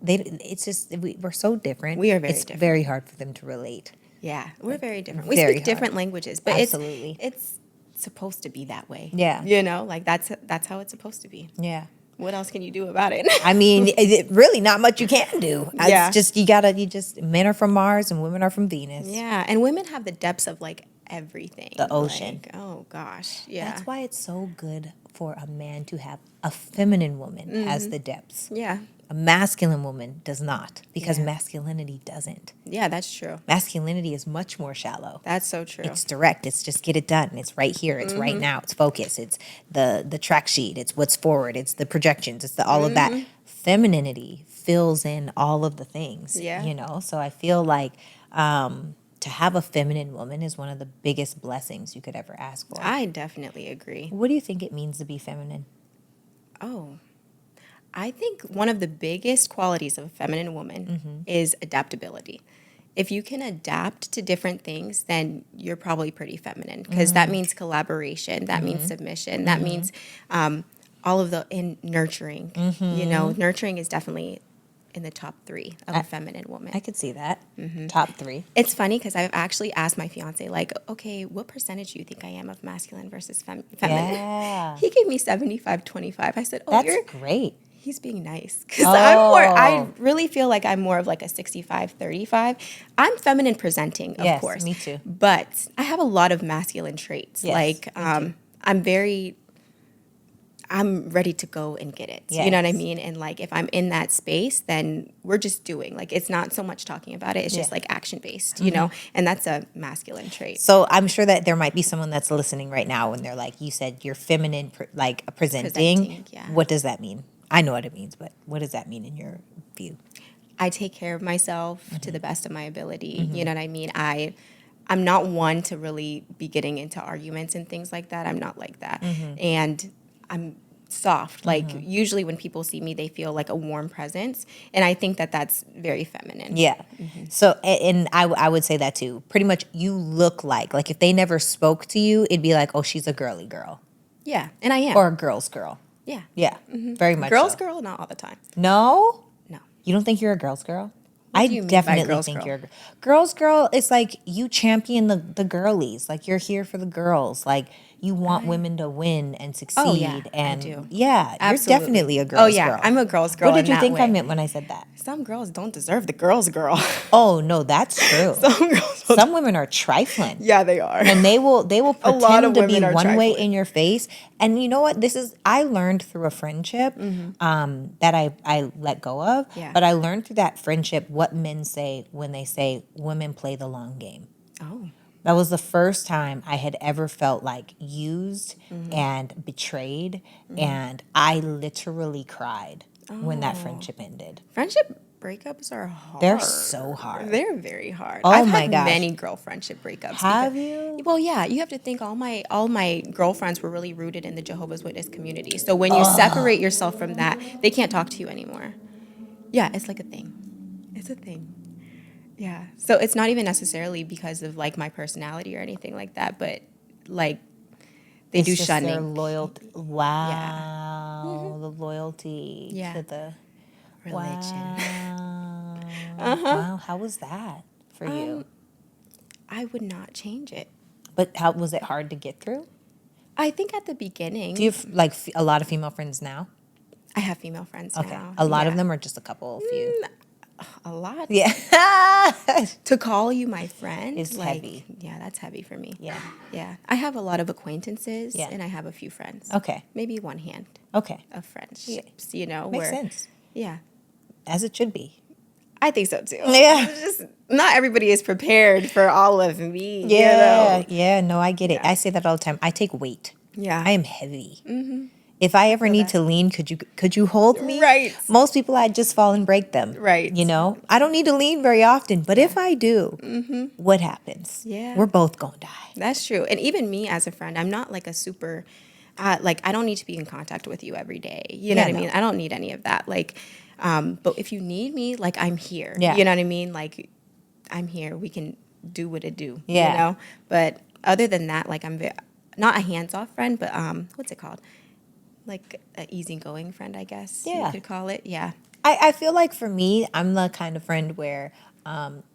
it's just, we're so different. We are very it's different. very hard for them to relate. Yeah. We're very different. We Very speak hard. different languages, but Absolutely. it's supposed to be that way. Yeah. You know, like that's how it's supposed to be. Yeah. What else can you do about it? I mean, really not much you can do. Yeah. It's just, men are from Mars and women are from Venus. Yeah. And women have the depths of like everything. The ocean. Like, oh gosh. Yeah. That's why it's so good for a man to have a feminine woman has the depths. Yeah. A masculine woman does not, because Yeah. masculinity doesn't. Yeah, that's true. Masculinity is much more shallow. That's so true. It's direct. It's just get it done. It's right here. It's right now. It's focus. It's the track sheet. It's what's forward. It's the projections. It's the all of that. Femininity fills in all of the things. Yeah. You know. So I feel like to have a feminine woman is one of the biggest blessings you could ever ask for. I definitely agree. What do you think it means to be feminine? Oh, I think one of the biggest qualities of a feminine woman is adaptability. If you can adapt to different things, then you're probably pretty feminine, because that means collaboration, that means submission, that means all of in nurturing. You know, nurturing is definitely in the top 3 of a feminine woman. I could see that. Top 3. It's funny because I've actually asked my fiance, like, okay, what percentage do you think I am of masculine versus feminine? Yeah. He gave me 75-25. I said, oh, That's great. he's being nice. Because I Oh. really feel like I'm more of like a 65-35. I'm feminine presenting, of Yes, course. me too. But I have a lot of masculine traits. Yes, Like, I'm ready to go and get it. You know what I Yes. mean? And like, if I'm in that space, then we're just doing. Like, it's not so much talking about it. It's just Yeah. like action based, you know? And that's a masculine trait. So I'm sure that there might be someone that's listening right now and they're like, you said you're feminine, presenting. Presenting, yeah. What does that mean? I know what it means, but what does that mean in your view? I take care of myself to the best of my ability. You know what I mean? I'm not one to really be getting into arguments and things like that. I'm not like that. And I'm soft. Like, usually when people see me, they feel like a warm presence. And I think that that's very feminine. Yeah. So, and I would say that too. Pretty much you look like if they never spoke to you, it'd be like, oh, she's a girly girl Yeah. And I am. or a girl's girl. yeah. Yeah. Very much Girls, so. girl, not all the time. No? No. You don't think you're a girl's girl? What I do you mean by definitely girl's think girl? you're a girl's girl. It's like you champion the girlies. Like you're here for the girls. Like you want women to win and succeed. Oh, yeah, I and do. Yeah, Absolutely. you're definitely a girl's Oh, yeah. girl. I'm a girl's girl. What in did you that think I way. meant when I said that? Some girls don't deserve the girl's girl. Oh no, that's true. Some girls don't. Some women are trifling. Yeah, they are. And they will A lot of pretend to be women are one way trifling. in your face. And you know what? I learned through a friendship that I let go of. Yeah. But I learned through that friendship what men say when they say women play the long game. Oh. That was the first time I had ever felt like used and betrayed. And I literally cried when that friendship ended. Friendship breakups are hard. They're so hard. They're very hard. Oh I've my had gosh. many girl friendship breakups. Have you? Well, yeah. You have to think all my girlfriends were really rooted in the Jehovah's Witness community. So when you separate yourself from that, they can't talk to you anymore. Yeah, it's like a thing. It's a thing. Yeah. So it's not even necessarily because of like my personality or anything like that, but like they It's do just shunning. their loyalty. Wow. The loyalty Yeah. to the Religion. Wow. Wow. How was that for you? I would not change it. But how was it hard to get through? I think at the beginning. Do you have like a lot of female friends now? I have female friends Okay. now. A lot of Yeah. them, or just a couple, a few? A lot. Yeah. To call you my friend Is like, heavy. Yeah, that's heavy for me. Yeah. Yeah. I have a lot of acquaintances Yeah. and I have a few friends. Okay. Maybe one hand Okay. of friendships, you know. Makes where, sense. Yeah. As it should be. I think so too. Yeah. It's just not everybody is prepared for all of me. Yeah. You know? Yeah. No, I get it. Yeah. I say that all the time. I take weight. Yeah. I am heavy. Mm-hmm. If I ever need to lean, could you hold me? Right. Most people, I'd just fall and break them. Right. You know, I don't need to lean very often, but if I do, what happens? Yeah. We're both gonna die. That's true. And even me as a friend, I'm not like a super, like I don't need to be in contact with you every day. You know Yeah, what I no. mean? I don't need any of that. Like, but if you need me, like I'm here. Yeah. You know what I mean? Like I'm here. We can do what it do. Yeah. You know? But other than that, like I'm not a hands-off friend, but what's it called? Like an easygoing friend, I guess Yeah. you could call it. Yeah. I feel like for me, I'm the kind of friend where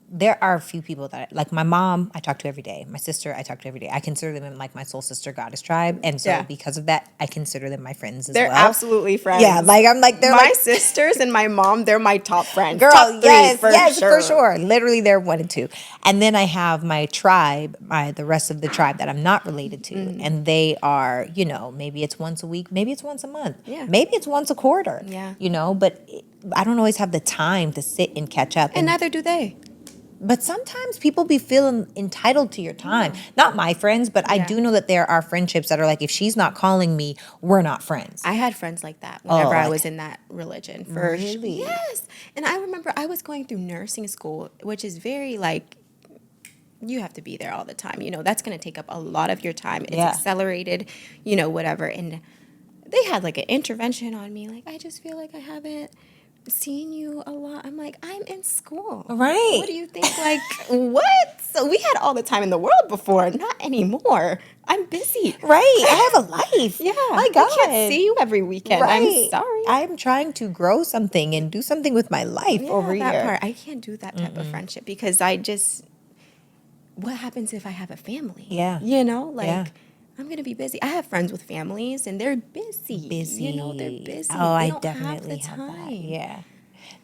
there are a few people that, like my mom, I talk to every day. My sister, I talk to every day. I consider them like my soul sister goddess tribe. And so Yeah. because of that, I consider them my friends as They're well. absolutely friends. Yeah, like I'm like, they're my like, sisters and my mom, they're my top friends. girl, top three yes, for yes, sure. for sure. Literally, they're 1 and 2. And then I have my tribe, the rest of the tribe that I'm not related to, and they are, you know, maybe it's once a week, maybe it's once a month, Yeah. maybe it's once a quarter, Yeah. you know. But I don't always have the time to sit and catch up. And neither do they. But sometimes people be feeling entitled to your time. Not my friends, but I Yeah. do know that there are friendships that are like, if she's not calling me, we're not friends. I had friends like that whenever I like- was in that religion. For Really? Yes. And I remember I was going through nursing school, which is very like, you have to be there all the time. You know, that's going to take up a lot of your time. It's Yeah. accelerated, you know, whatever. And they had like an intervention on me. Like, I just feel like I haven't seen you a lot. I'm like, I'm in school. Right. What do you think? Like, what? So we had all the time in the world before, not anymore. I'm busy. Right. I have a life. Yeah. My God. I can't see you every weekend. I'm sorry. I'm trying to grow something and do something with my life over that here. part. I can't do that type of friendship because I just, what happens if I have a family? Yeah. You know, like Yeah. I'm going to be busy. I have friends with families and they're busy. Busy. You know, they're busy. Oh, They I don't definitely have have, the that. time. Yeah.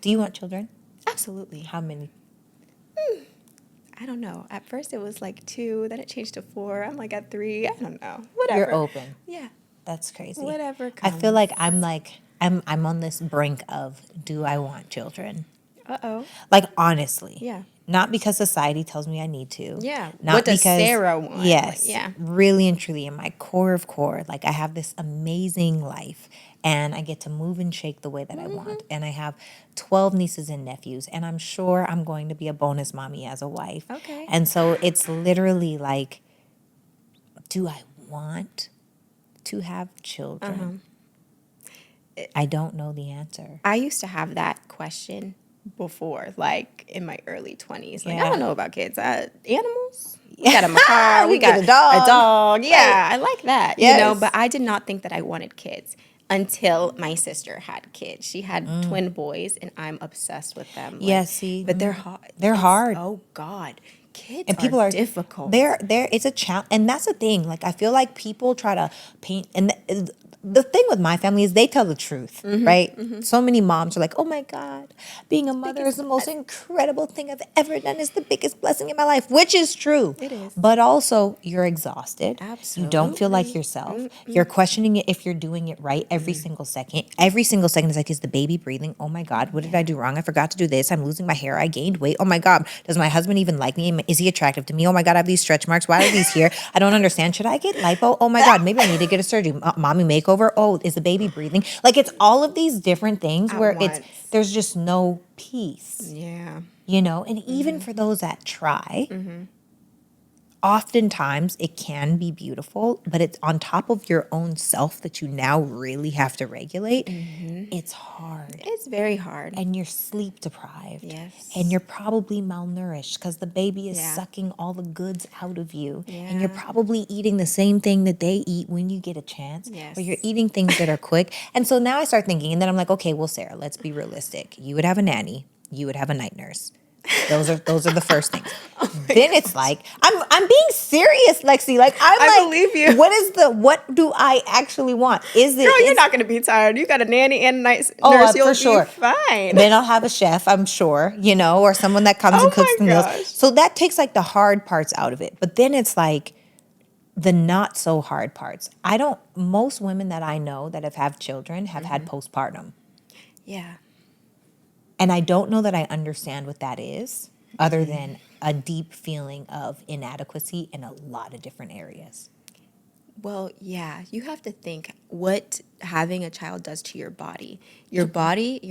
Do you want children? Absolutely. How many? I don't know. At first it was like 2, then it changed to 4. I'm like at 3. I don't know. Whatever. You're open. Yeah. That's crazy. Whatever I comes. feel like I'm on this brink of, do I want children? Uh-oh. Like, honestly. Yeah. Not because society tells me I need to. Yeah. Not What does because, Sarah want? Yes. Like, yeah. Really and truly, in my core of core, like I have this amazing life and I get to move and shake the way that I want. And I have 12 nieces and nephews, and I'm sure I'm going to be a bonus mommy as a wife. Okay. And so it's literally like, do I want to have children? I don't know the answer. I used to have that question before, like in my early 20s. Like, Yeah. I don't know about kids. Animals? We got a macaw. We we got get a dog. A dog. Yeah, I like that. You know, Yes. but I did not think that I wanted kids until my sister had kids. She had twin boys, and I'm obsessed with them. Like, Yeah, see. But they're hard. They're hard. Oh, God. Kids And people are difficult. They're it's a challenge, and that's the thing. Like I feel like people try to paint, and the thing with my family is they tell the truth, right? So many moms are like, "Oh my God, being a mother is the most incredible thing I've ever done. It's the biggest blessing in my life," which is true. It is. But also, you're exhausted. You don't feel like Absolutely. yourself. You're questioning it if you're doing it right every single second. Every single second is like, is the baby breathing? Oh my God, what did I do wrong? I forgot to do this. I'm losing my hair. I gained weight. Oh my God, does my husband even like me? Is he attractive to me? Oh my God, I have these stretch marks. Why are these here? I don't understand. Should I get lipo? Oh my God, maybe I need to get a surgery. Mommy makeover. Oh, is the baby breathing? Like, it's all of these different things At where once. there's just no peace, Yeah. And even for those that try, oftentimes it can be beautiful, but it's on top of your own self that you now really have to regulate. It's hard. It's very hard. And you're sleep deprived. Yes. And you're probably malnourished because the baby is Yeah. sucking all the goods out of you. Yeah. And you're probably eating the same thing that they eat when you get a chance. Yes. Or you're eating things that are quick. And so now I start thinking, and then I'm like, okay, well, Sarah, let's be realistic. You would have a nanny. You would have a night nurse. Those are the first things. Then it's like I'm being serious, Lexi. Like I believe you. What do I actually want? Is it? Girl, you're not going to be tired. You got a nanny and a nurse. You'll for sure. be fine. Then I'll have a chef, I'm sure, or someone that comes and cooks the meals. Gosh. So that takes like the hard parts out of it. But then it's like the not so hard parts. Most women that I know that have had children have had postpartum. Yeah. And I don't know that I understand what that is, other than a deep feeling of inadequacy in a lot of different areas. Well, yeah, you have to think what having a child does to your body, your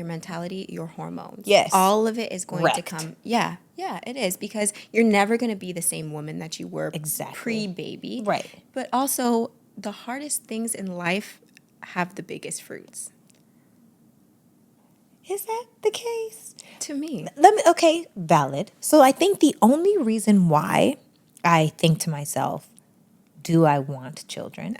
mentality, your hormones. Yes. All of it is going to Wrecked. come. Yeah, it is, because you're never going to be the same woman that you were Exactly. pre-baby. Right. But also, the hardest things in life have the biggest fruits. Is that the case? To me. Okay, valid. So I think the only reason why I think to myself, do I want children?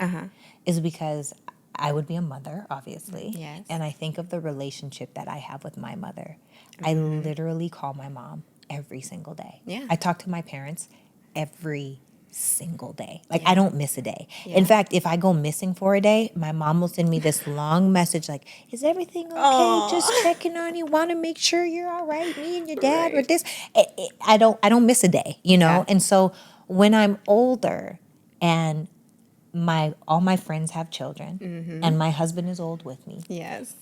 Is because I would be a mother, obviously. Yes. And I think of the relationship that I have with my mother. I literally call my mom every single day. Yeah. I talk to my parents every single day. Like, I don't miss a day. Yeah. In fact, if I go missing for a day, my mom will send me this long message like, is everything okay? Aww. Just checking on you. Want to make sure you're all right. Me and your dad with this. I don't miss a day, Yeah. And so when I'm older and all my friends have children and my husband is old with me, Yes.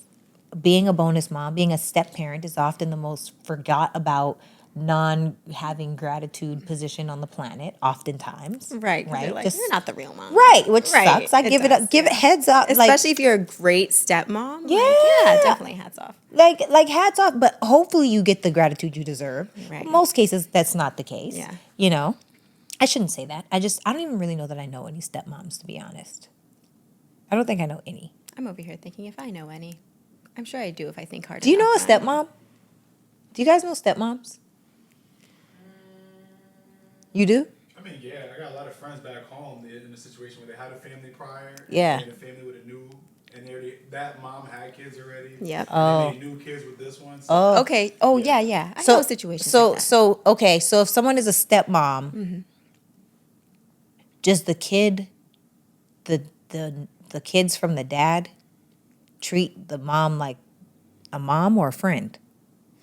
being a bonus mom, being a step parent is often the most forgot about, non-having gratitude position on the planet, oftentimes. Right. Right. Like, Just, you're not the real mom. right, which Right. sucks. I give it heads up. Especially if you're a great stepmom. Yeah. Yeah, definitely hats off. Like hats off, but hopefully you get the gratitude you deserve. Right. Most cases, that's not the case. Yeah. I shouldn't say that. I don't even really know that I know any stepmoms, to be honest. I don't think I know any. I'm over here thinking if I know any. I'm sure I do if I think hard enough. Do you know a stepmom? Do you guys know stepmoms? You do? I mean, yeah, I got a lot of friends back home in a situation where they had a family prior. Yeah. And a family with a new, and that mom had kids already. Yep. And they made new kids with this one. So Okay. Oh, yeah. I know situations like that. So if someone is a stepmom, does the kid, the kids from the dad treat the mom like a mom or a friend?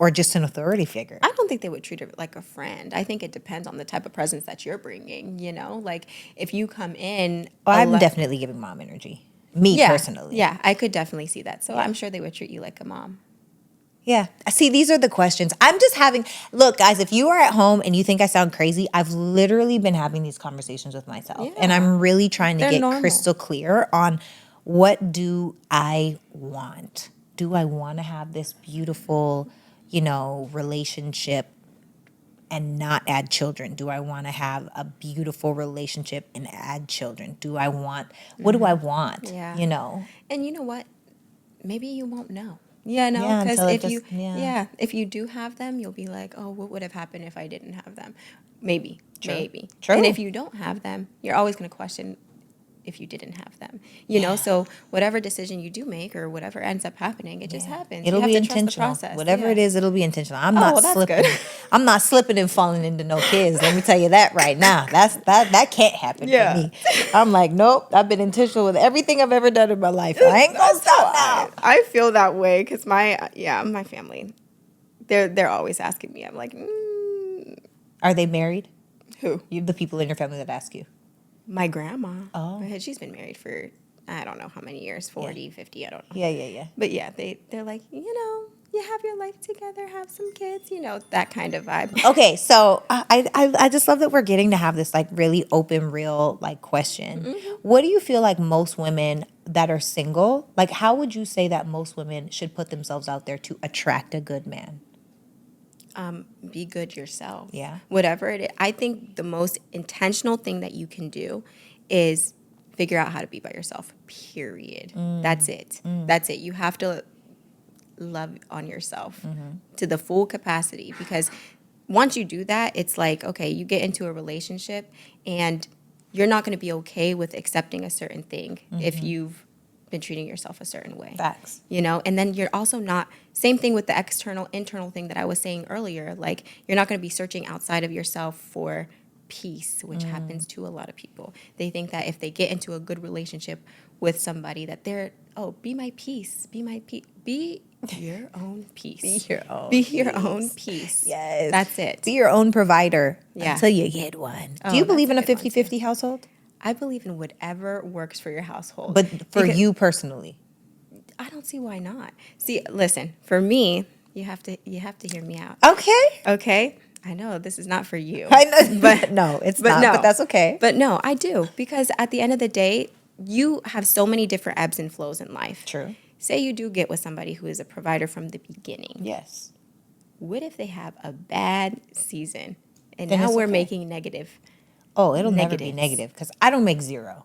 Or just an authority figure? I don't think they would treat her like a friend. I think it depends on the type of presence that you're bringing, Like, if you come in... I'm definitely giving mom energy. Me, personally. Yeah, I could definitely see that. So I'm sure they would treat you like a mom. Yeah. See, these are the questions. I'm just having... Look, guys, if you are at home and you think I sound crazy, I've literally been having these conversations with myself. Yeah. And I'm really trying to They're get normal. crystal clear on what do I want? Do I want to have this beautiful... relationship and not add children? Do I want to have a beautiful relationship and add children? What do I want? Yeah. And you know what? Maybe you won't know. Yeah, no, Yeah, because until if you do have them, you'll be like, oh, what would have happened if I didn't have them? Maybe. True. And if you don't have them, you're always going to question if you didn't have them. So whatever decision you do make or whatever ends up happening, it just happens. It'll you have be to trust the intentional. process. Whatever it is, it'll be intentional. I'm Oh, not well, that's slipping. good. I'm not slipping and falling into no kids. Let me tell you that right now. That can't happen for me. I'm like, nope. I've been intentional with everything I've ever done in my life. I ain't gonna stop now. I feel that way because my family, they're always asking me. I'm like, Are they married? who? The people in your family that ask you. My grandma. Oh. She's been married for, I don't know how many years, 40, 50, I don't know. Yeah. But yeah, they're like, you have your life together, have some kids, that kind of vibe. Okay, so I just love that we're getting to have this like really open, real like question. Mm-hmm. What do you feel like most women that are single, like how would you say that most women should put themselves out there to attract a good man? Be good yourself. Yeah. Whatever it is. I think the most intentional thing that you can do is figure out how to be by yourself, period. That's it. That's it. You have to love on yourself to the full capacity, because once you do that, it's like, okay, you get into a relationship and you're not going to be okay with accepting a certain thing if you've been treating yourself a certain way. Facts. And then you're also not, same thing with the internal thing that I was saying earlier, like you're not going to be searching outside of yourself for peace, which happens to a lot of people. They think that if they get into a good relationship with somebody that they're, be my peace, be your own peace. Be your own peace. Yes. That's it. Be your own provider Yeah. until you get one. Oh, Do you believe in a that's a good one, 50-50 household? I believe in whatever works for your household. But for Because you personally? I don't see why not. See, listen, for me, you have to hear me out. Okay. Okay? I know this is not for you. I know, but no, it's not, but that's okay. But no, I do, because at the end of the day, you have so many different ebbs and flows in life. True. Say you do get with somebody who is a provider from the beginning. Yes. What if they have a bad season and Then now it's we're okay. making negative? Oh, it'll never be Negatives. negative because I don't make zero.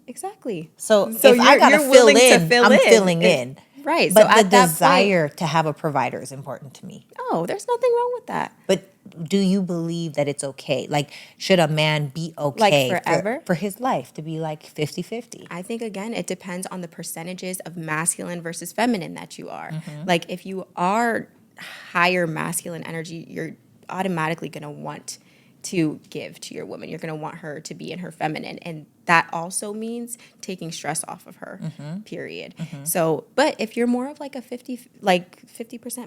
Exactly. So if you're- I gotta you're fill willing to in, fill I'm in. filling in. Right. But so the at that point, desire to have a provider is important to me. oh, there's nothing wrong with that. But do you believe that it's okay? Like, should a man be okay forever? for his life to be like 50-50? I think, again, it depends on the percentages of masculine versus feminine that you are. Like, if you are higher masculine energy, you're automatically going to want to give to your woman. You're going to want her to be in her feminine. And that also means taking stress off of her, period. So, but if you're more of like a 50%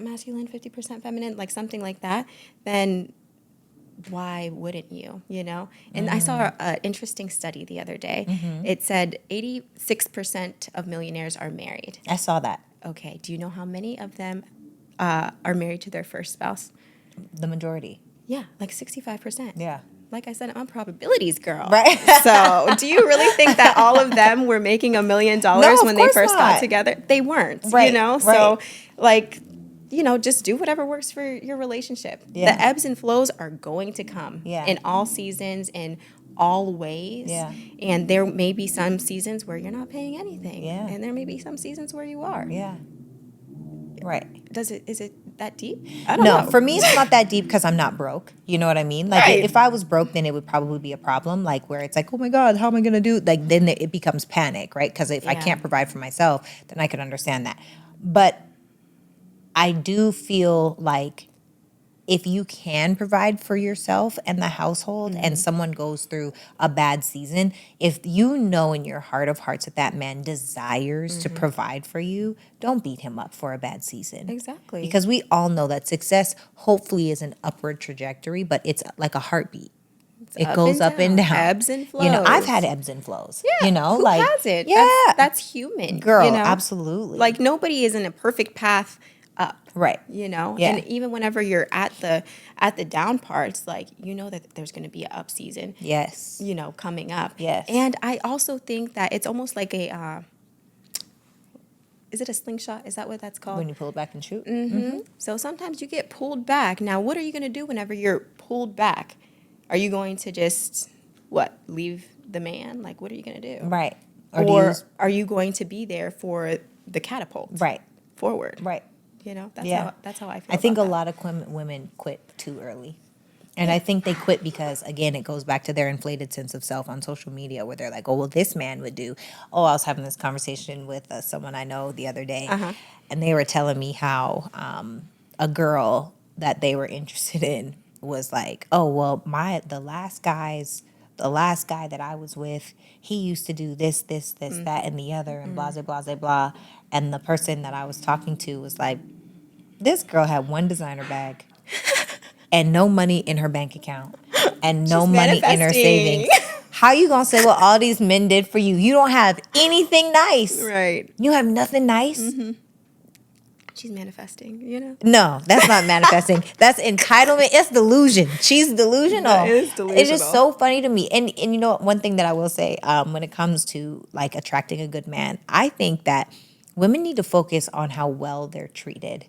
masculine, 50% feminine, like something like that, then why wouldn't you, And I saw an interesting study the other day. It said 86% of millionaires are married. I saw that. Okay, do you know how many of them are married to their first spouse? The majority. Yeah, like 65%. Yeah. Like I said, I'm a probabilities girl. Right. So do you really think that all of them were making $1 million No, when of they course first not. got together? They weren't, Right, So right. just do whatever works for your relationship. Yeah. The ebbs and flows are going to come in all seasons, in all ways. Yeah. And there may be some seasons where you're not paying anything. Yeah. And there may be some seasons where you are. Yeah. Right. Is it that deep? I don't know. No, for me, it's not that deep because I'm not broke. You know what I mean? Like, Right. if I was broke, then it would probably be a problem. Like, where it's like, oh my God, how am I going to do? Like, then it becomes panic, right? Because if I Yeah. can't provide for myself, then I could understand that. But I do feel like if you can provide for yourself and the household and someone goes through a bad season, if you know in your heart of hearts that man desires to provide for you, don't beat him up for a bad season. Exactly. Because we all know that success hopefully is an upward trajectory, but it's like a heartbeat. It goes up and down. Ebbs and flows. I've had ebbs and flows. Yeah, Who like, hasn't? Yeah. That's human. Girl, absolutely. Like, nobody is in a perfect path up. Right. Yeah. And even whenever you're at the down parts, like, that there's going to be an up season. Yes. Coming up. Yes. And I also think that it's almost like a is it a slingshot? Is that what that's called? When you pull it back and shoot. So sometimes you get pulled back. Now, what are you going to do whenever you're pulled back? Are you going to just leave the man? Like, what are you going to do? Right. Or are you going to be there for the catapult? Right. Forward. Right. That's how I feel. I think a about that. lot of women quit too early. And I think they quit because, again, it goes back to their inflated sense of self on social media where they're like, oh, well, this man would do. Oh, I was having this conversation with someone I know the other day, and they were telling me how a girl that they were interested in was like, oh, well, the last guy that I was with, he used to do this, that, and the other, and blah, blah, blah, blah. And the person that I was talking to was like, this girl had one designer bag and no money in her bank account and no She's money in her savings. How you gonna say what all these men did for you? You don't have anything nice. Right. You have nothing nice. she's manifesting, you know? No, that's not manifesting. That's entitlement. It's delusion. She's delusional. That is It's just delusional. so funny to me. And you know what? One thing that I will say, when it comes to like attracting a good man, I think that women need to focus on how well they're treated.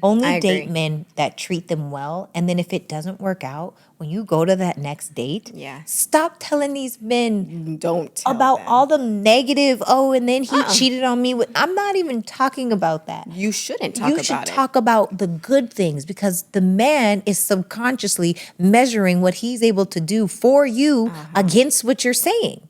Only I date agree. men that treat them well. And then if it doesn't work out, when you go to that next date, Yeah. stop telling these men Don't tell about them. all the negative. Oh, and then he cheated on me with. I'm not even talking about that. You shouldn't talk You should about it. talk about the good things because the man is subconsciously measuring what he's able to do for you against what you're saying.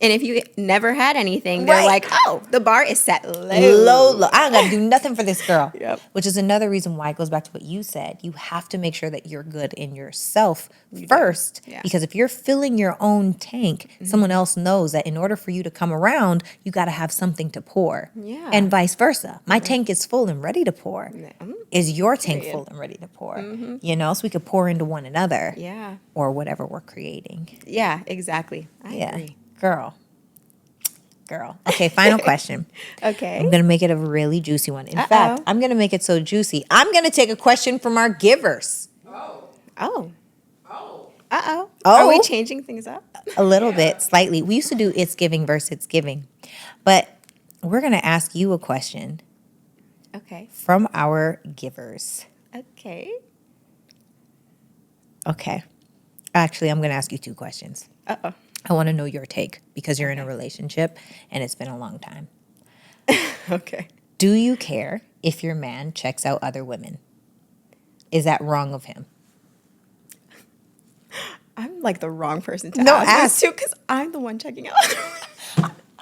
And if you never had anything, they're Right. like, oh, the bar is set low. Low. I don't got to do nothing for this girl. Yep. Which is another reason why it goes back to what you said. You have to make sure that you're good in yourself first. Yeah. Because if you're filling your own tank, someone else knows that in order for you to come around, you got to have something to pour. Yeah. And vice versa. My tank is full and ready to pour. Is your tank Period. full and ready to pour? You know, so we could pour into one another. Yeah. Or whatever we're creating. Yeah, exactly. I agree. Girl. Okay, final question. Okay. I'm going to make it a really juicy one. In fact, I'm going to make it so juicy. I'm going to take a question from our givers. Oh. Oh. Are we changing things up? A little bit, slightly. We used to do It's Giving versus It's Giving. But we're going to ask you a question Okay. from our givers. Okay. Okay. Actually, I'm going to ask you 2 questions. Uh-oh. I want to know your take because you're in a relationship and it's been a long time. Okay. Do you care if your man checks out other women? Is that wrong of him? I'm like the wrong person to No, ask ask. this to because I'm the one checking out.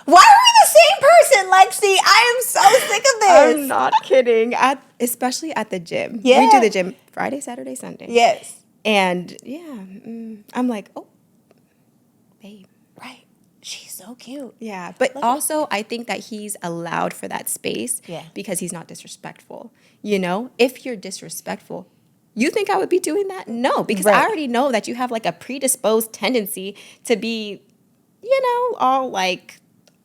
Why are we the same person, Lexi? I am so sick of this. I'm not kidding. Especially at the gym. Yeah. We do the gym Friday, Saturday, Sunday. Yes. And yeah, I'm like, oh, babe. Right. She's so cute. Yeah, but also I think that he's allowed for that space Yeah. because he's not disrespectful. You know, if you're disrespectful, you think I would be doing that? No, because Right. I already know that you have like a predisposed tendency to be, you know,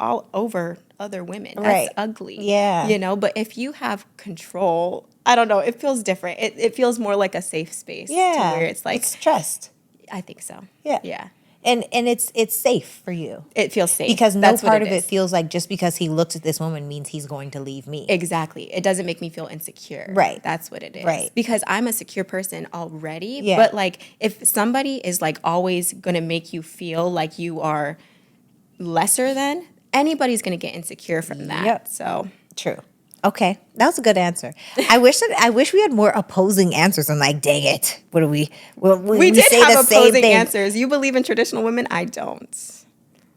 all over other women. That's Right. ugly. Yeah. You know, but if you have control, I don't know, it feels different. It feels more like a safe space. Yeah. To where it's like, it's trust. I think so. Yeah. Yeah. And it's safe for you. It feels safe. Because no That's what part of it is. feels like just because he looks at this woman means he's going to leave me. Exactly. It doesn't make me feel insecure. Right. That's what it is. Right. Because I'm a secure person already. Yeah. But like if somebody is like always gonna make you feel like you are lesser than, anybody's gonna get insecure from that. Yep. So True. Okay, that was a good answer. I wish we had more opposing answers. I'm like, dang it. What do we? Well, we did say have the same opposing thing. answers. You believe in traditional women? I don't.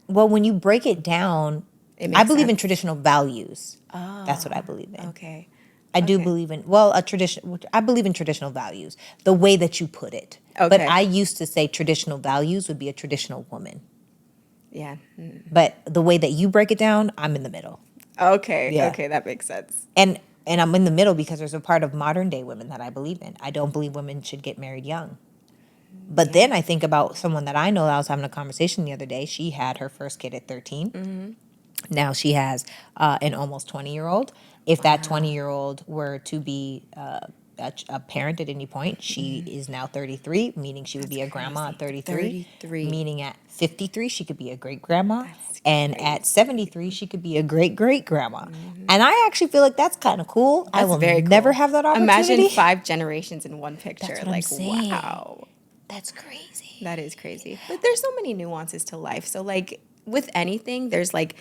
Well, when you break it down, It makes I believe in sense. traditional values. That's what I believe in. Okay. I do believe in a tradition. I believe in traditional values, the way that you put it. But Okay. I used to say traditional values would be a traditional woman. Yeah. But the way that you break it down, I'm in the middle. Okay. Yeah. Okay, that makes sense. And I'm in the middle because there's a part of modern day women that I believe in. I don't believe women should get married young. But then I think about someone that I know. I was having a conversation the other day. She had her first kid at 13. Now she has an almost 20-year-old. If that 20-year-old were to be a parent at any point, she is now 33, meaning she would be a grandma at 33. 33. Meaning at 53, she could be a great-grandma. And at 73, she could be a great-great-grandma. And I actually feel like that's kind of cool. I will very never cool. have that opportunity. Imagine 5 generations in one picture. That's what I'm like, saying. wow. That's crazy. That is crazy. But there's so many nuances to life. So like with anything, there's like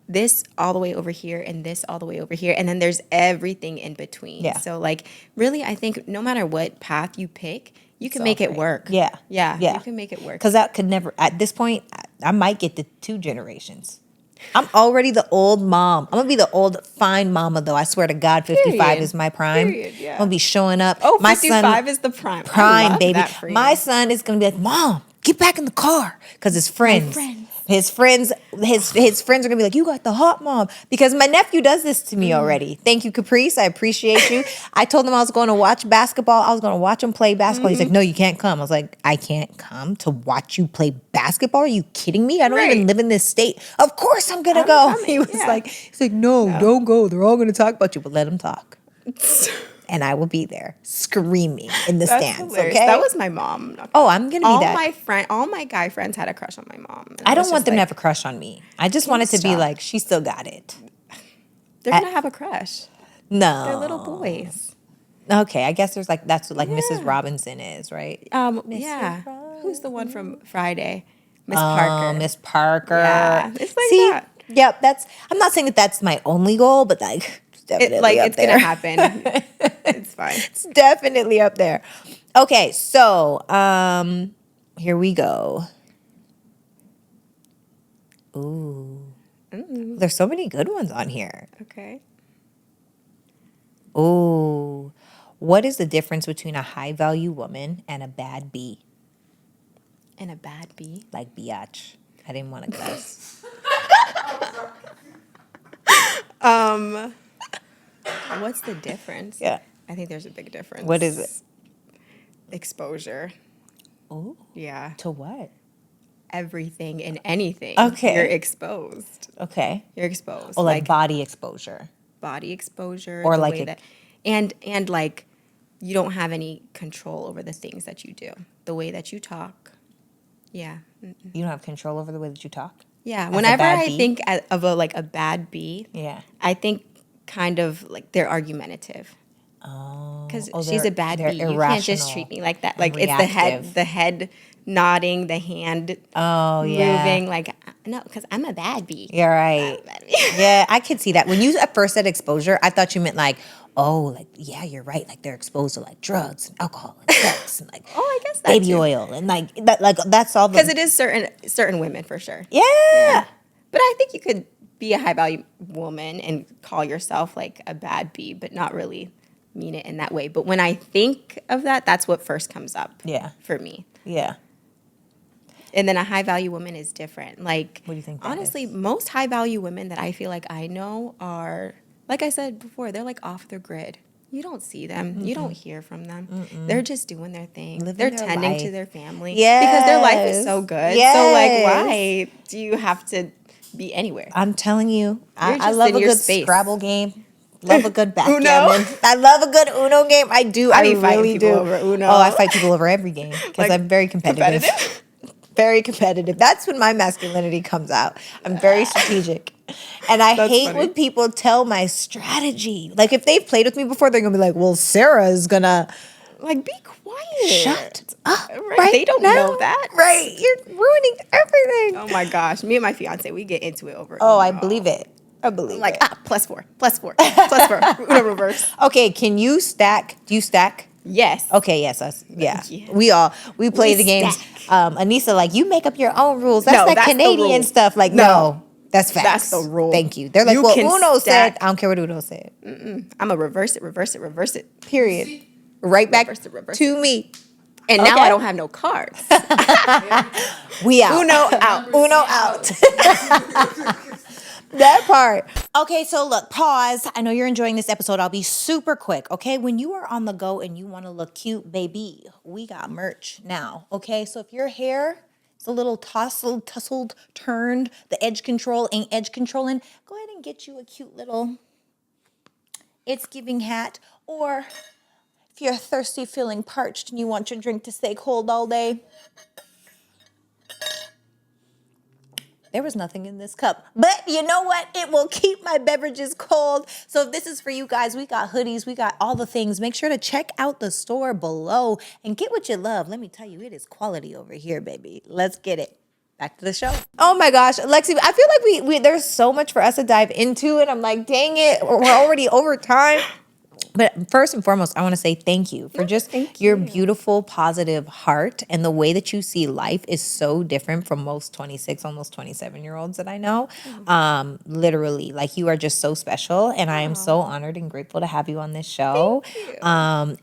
this all the way over here and this all the way over here. And then there's everything in between. Yeah. So like really, I think no matter what path you pick, you can all make it great. work. Yeah. Yeah. Yeah. You can make it work. Because that could never, at this point, I might get the 2 generations. I'm already the old mom. I'm going to be the old fine mama, though. I swear to God, 55 Period. is my prime. Period, yeah. I'm going to be showing up. Oh, my 55 is the prime. I Prime, love baby. that for you. My son is going to be like, Mom, get back in the car. Because his friends. His friends are gonna be like, you got the hot mom, because my nephew does this to me already. Thank you, Caprice. I appreciate you. I told him I was going to watch basketball. I was going to watch him play basketball. He's like, no, you can't come. I was like, I can't come to watch you play basketball. Are you kidding me? I don't even live in this state. Of course I'm gonna go. coming, He's like, no, don't go. They're all gonna talk about you, but let them talk. And I will be there screaming in the stands. Hilarious. Okay, That was my mom. oh, I'm gonna be that. All my guy friends had a crush on my mom. And I don't was want just them to like, have a crush on me. I just want it to be stop. like, she still got it. They're gonna have a crush. No, They're little boys. Okay, I guess there's like that's what like Mrs. Robinson is, right? Yeah. Who's the one from Friday? Miss Parker. Miss Parker. Yeah, it's like See, that. yep. I'm not saying that that's my only goal, but like it's definitely up It's there. gonna happen. It's fine. It's definitely up there. Okay, so here we go. Ooh, there's so many good ones on here. Okay. Ooh, what is the difference between a high value woman and a bad bee? And a bad bee. Like biatch. I didn't want to cuss. What's the difference? Yeah. I think there's a big difference. What is it? Exposure. Ooh, Yeah. to what? Everything and anything. Okay. You're exposed. Okay. You're exposed. Or like body exposure. body exposure. Or the like way that, and like you don't have any control over the things that you do. The way that you talk. Yeah. You don't have control over the way that you talk? Yeah. As a Whenever bad I bee? think of a bad bee, Yeah. I think kind of like they're argumentative. Oh. Because Oh, she's a bad they're bee. You can't just irrational treat me like that. and Like it's reactive. the head nodding, the hand Oh, yeah. moving. Like no, because I'm a bad bee. You're right. Yeah, I could see that. When you at first said exposure, I thought you meant like, oh, like, yeah, you're right. Like they're exposed to like drugs and alcohol and sex and like Oh, I guess that baby too. oil and like that. Like that's all. Because it is certain women for sure. Yeah. But I think you could be a high value woman and call yourself like a bad bee, but not really mean it in that way. But when I think of that, that's what first comes up. Yeah. For me. Yeah. And then a high value woman is different. Like, What do you think that honestly, is? most high value women that I feel like I know are, like I said before, they're like off the grid. You don't see them. You don't hear from them. They're just doing their thing. Living They're their tending life. to their family. Yes. Because their life is so good. Yes. So, like, why do you have to be anywhere? I'm telling you, I just love in a your good space. Scrabble game. Love a good backgammon. Uno? I love a good Uno game. I do. I be fighting really people do. over Uno. Oh, I fight people over every game because Like, I'm very competitive. Very competitive. That's when my masculinity comes out. I'm very strategic. And I That's hate funny. when people tell my strategy. Like if they've played with me before, they're going to be like, well, Sarah is going to Like, be quiet. shut up. Right. They don't now. know that. Right. You're ruining everything. Oh, my gosh. Me and my fiance, we get into it over Oh, I Uno. believe it. I believe Like, it. +4, +4. Uno reverse. Okay, can you stack? Do you stack? Yes. Okay, yes, us. Yeah. Yeah. We play We the games. stack. Anissa, like, you make up your own rules. That's No, like that's the Canadian rule. stuff. Like, No. no, that's facts. That's the rule. Thank you. They're like, You well, can Uno said, stack. I don't care what Uno said. I'm going to reverse it. Period. Right back Reverse to me. And now Okay. I don't have no cards. We out. Uno out. Uno out. That part. Okay, so look, pause. I know you're enjoying this episode. I'll be super quick, okay? When you are on the go and you want to look cute, baby, we got merch now, okay? So if your hair is a little tussled, turned, the edge control ain't edge controlling, go ahead and get you a cute little It's Giving hat. Or if you're thirsty, feeling parched, and you want your drink to stay cold all day, there was nothing in this cup. But you know what? It will keep my beverages cold. So if this is for you guys, we got hoodies, we got all the things. Make sure to check out the store below and get what you love. Let me tell you, it is quality over here, baby. Let's get it. Back to the show. Oh my gosh, Lexi, I feel like we there's so much for us to dive into, and I'm like, dang it, we're already over time. But first and foremost, I want to say thank you for just your beautiful, positive heart. And the way that you see life is so different from most 26, almost 27-year-olds that I know. Literally, like you are just so special. And I am so honored and grateful to have you on this show.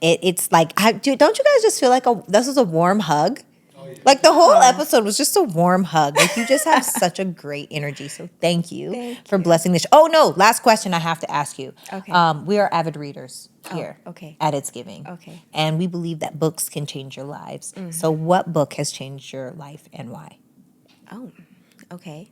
It's like, don't you guys just feel like this is a warm hug? Like the whole episode was just a warm hug. Like you just have such a great energy. So thank you for blessing this. Oh no, last question I have to ask you. Okay. We are avid readers here okay. at It's Giving. Okay. And we believe that books can change your lives. So what book has changed your life and why? Oh, okay.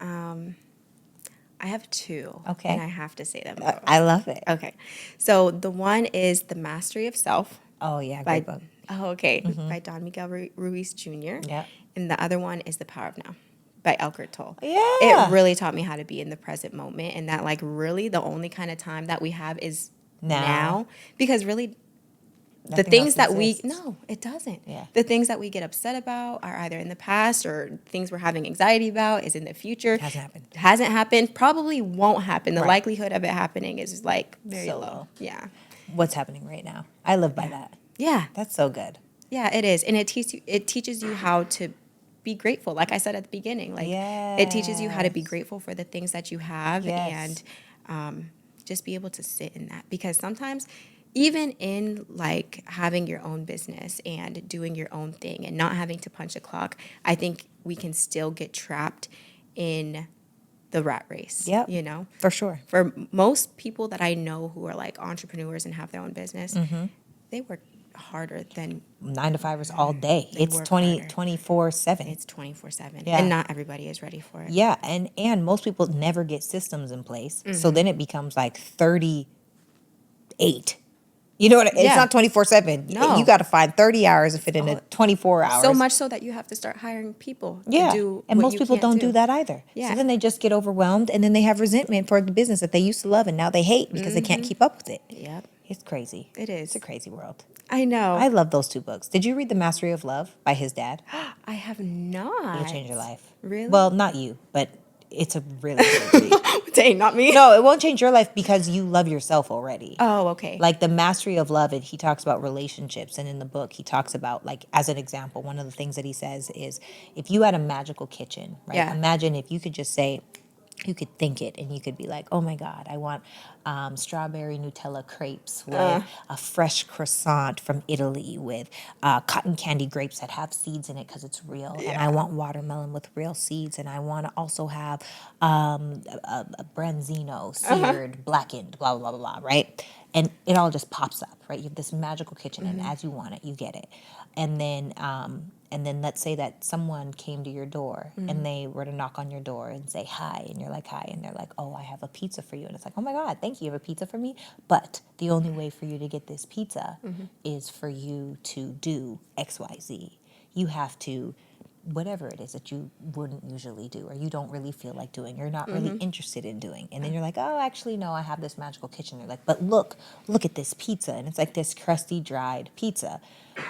I have two. Okay. And I have to say them both. I love it. Okay. So the one is The Mastery of Self. Oh yeah, by, great book. Oh, okay. By Don Miguel Ruiz Jr. Yeah. And the other one is The Power of Now by Eckhart Tolle. Yeah. It really taught me how to be in the present moment, and that like really the only kind of time that we have is now. Because really the Nothing things else that exists. no, it doesn't. Yeah. The things that we get upset about are either in the past, or things we're having anxiety about is in the future. Hasn't happened. Probably won't happen. The likelihood of it happening is like very So low. low. Yeah. What's happening right now? I live by that. Yeah. That's so good. Yeah, it is. And it teaches you how to be grateful. Like I said at the beginning, like it teaches you how to be grateful for the things that you have and just be able to sit in that. Because sometimes even in like having your own business and doing your own thing and not having to punch a clock, I think we can still get trapped in the rat race. Yep. You know? For sure. For most people that I know who are like entrepreneurs and have their own business, they work harder than 9 to 5ers all day. They It's work 24/7. it's 24/7. Yeah. And not everybody is ready for it. Yeah, and most people never get systems in place. So then it becomes like 38. You know what? It's Yeah. not 24/7. No. You got to find 30 hours to fit into 24 hours. So much so that you have to start hiring people Yeah. to do And what most you people can't don't do that either. Yeah. So then they just get overwhelmed and then they have resentment for the business that they used to love and now they hate because they can't keep up with it. Yep. It's crazy. It is. It's a crazy world. I know. I love those two books. Did you read The Mastery of Love by his dad? I have not. It'll change your life. Really? Well, not you, but it's a really good read. Dang, not me. No, it won't change your life because you love yourself already. Oh, okay. Like The Mastery of Love, he talks about relationships. And in the book, he talks about, like, as an example, one of the things that he says is if you had a magical kitchen, right? Yeah. Imagine if you could just say, you could think it and you could be like, oh my God, I want strawberry Nutella crepes with a fresh croissant from Italy with cotton candy grapes that have seeds in it because it's real. Yeah. And I want watermelon with real seeds. And I want to also have a branzino, seared, blackened, blah, blah, blah, blah, right? And it all just pops up, right? You have this magical kitchen and as you want it, you get it. And then let's say that someone came to your door and they were to knock on your door and say hi, and you're like, hi, and they're like, oh, I have a pizza for you. And it's like, oh my God, thank you. You have a pizza for me? But the only way for you to get this pizza is for you to do X, Y, Z. You have to, whatever it is that you wouldn't usually do or you don't really feel like doing, you're not really interested in doing. And then you're like, oh, actually, no, I have this magical kitchen. They're like, but look at this pizza. And it's like this crusty, dried pizza.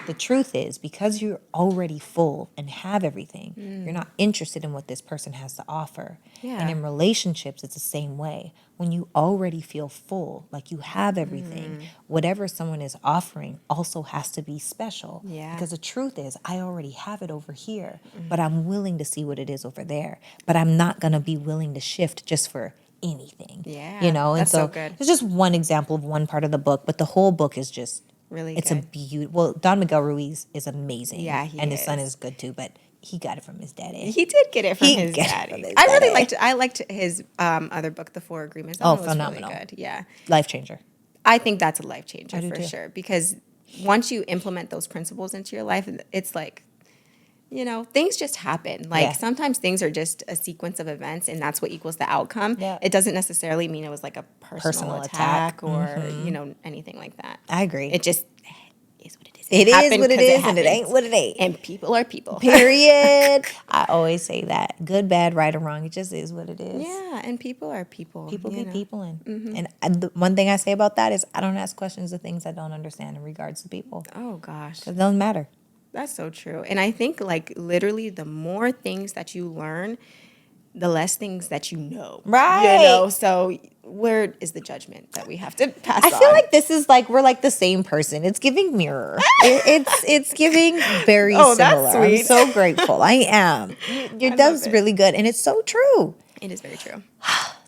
The truth is, because you're already full and have everything, you're not interested in what this person has to offer. Yeah. And in relationships, it's the same way. When you already feel full, like you have everything, whatever someone is offering also has to be special. Yeah. Because the truth is, I already have it over here, but I'm willing to see what it is over there. But I'm not going to be willing to shift just for anything. Yeah, You know, and that's so good. It's just one example of one part of the book, but the whole book is just Really it's good. a beautiful. Well, Don Miguel Ruiz is amazing. Yeah, he and his son is. is good too. But he got it from his daddy. He did get it from He his got it daddy. from his I really daddy. liked his other book, The Four Agreements. That Oh, one was phenomenal. really good. Yeah. Life changer. I think that's a life changer I do for too. sure. Because once you implement those principles into your life, it's like, you know, things just happen. Like Yeah. sometimes things are just a sequence of events and that's what equals the outcome. Yeah. It doesn't necessarily mean it was like a personal attack. attack or, you know, anything like that. I agree. It just is what it is. It is happened what it 'cause is, and it happens. ain't what it ain't. And people are people. Period. I always say that. Good, bad, right, or wrong. It just is what it is. Yeah, and people are people. People you be know? people, and the one thing I say about that is I don't ask questions of things I don't understand in regards to people. Oh gosh, It doesn't matter. that's so true. And I think like literally the more things that you learn, the less things that you know. Right. You know, so where is the judgment that we have to pass I on? feel like this is like we're like the same person. It's giving mirror. It's giving very Oh, similar. that's I'm sweet. so grateful. I am. Your I does love it. really good, and it's so true. It is very true.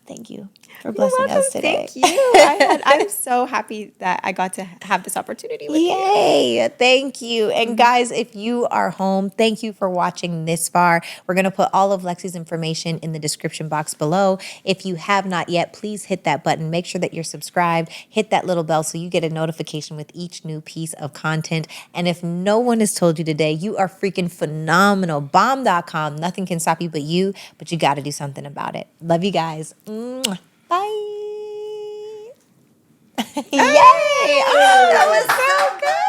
Thank you. for blessing us today. Thank you. I'm so happy that I got to have this opportunity with you. Yay! Thank you. And guys, if you are home, thank you for watching this far. We're going to put all of Lexi's information in the description box below. If you have not yet, please hit that button. Make sure that you're subscribed. Hit that little bell so you get a notification with each new piece of content. And if no one has told you today, you are freaking phenomenal. Bomb.com. Nothing can stop you but you, but you got to do something about it. Love you guys. Mwah. Bye. Yay! Oh, that was so good.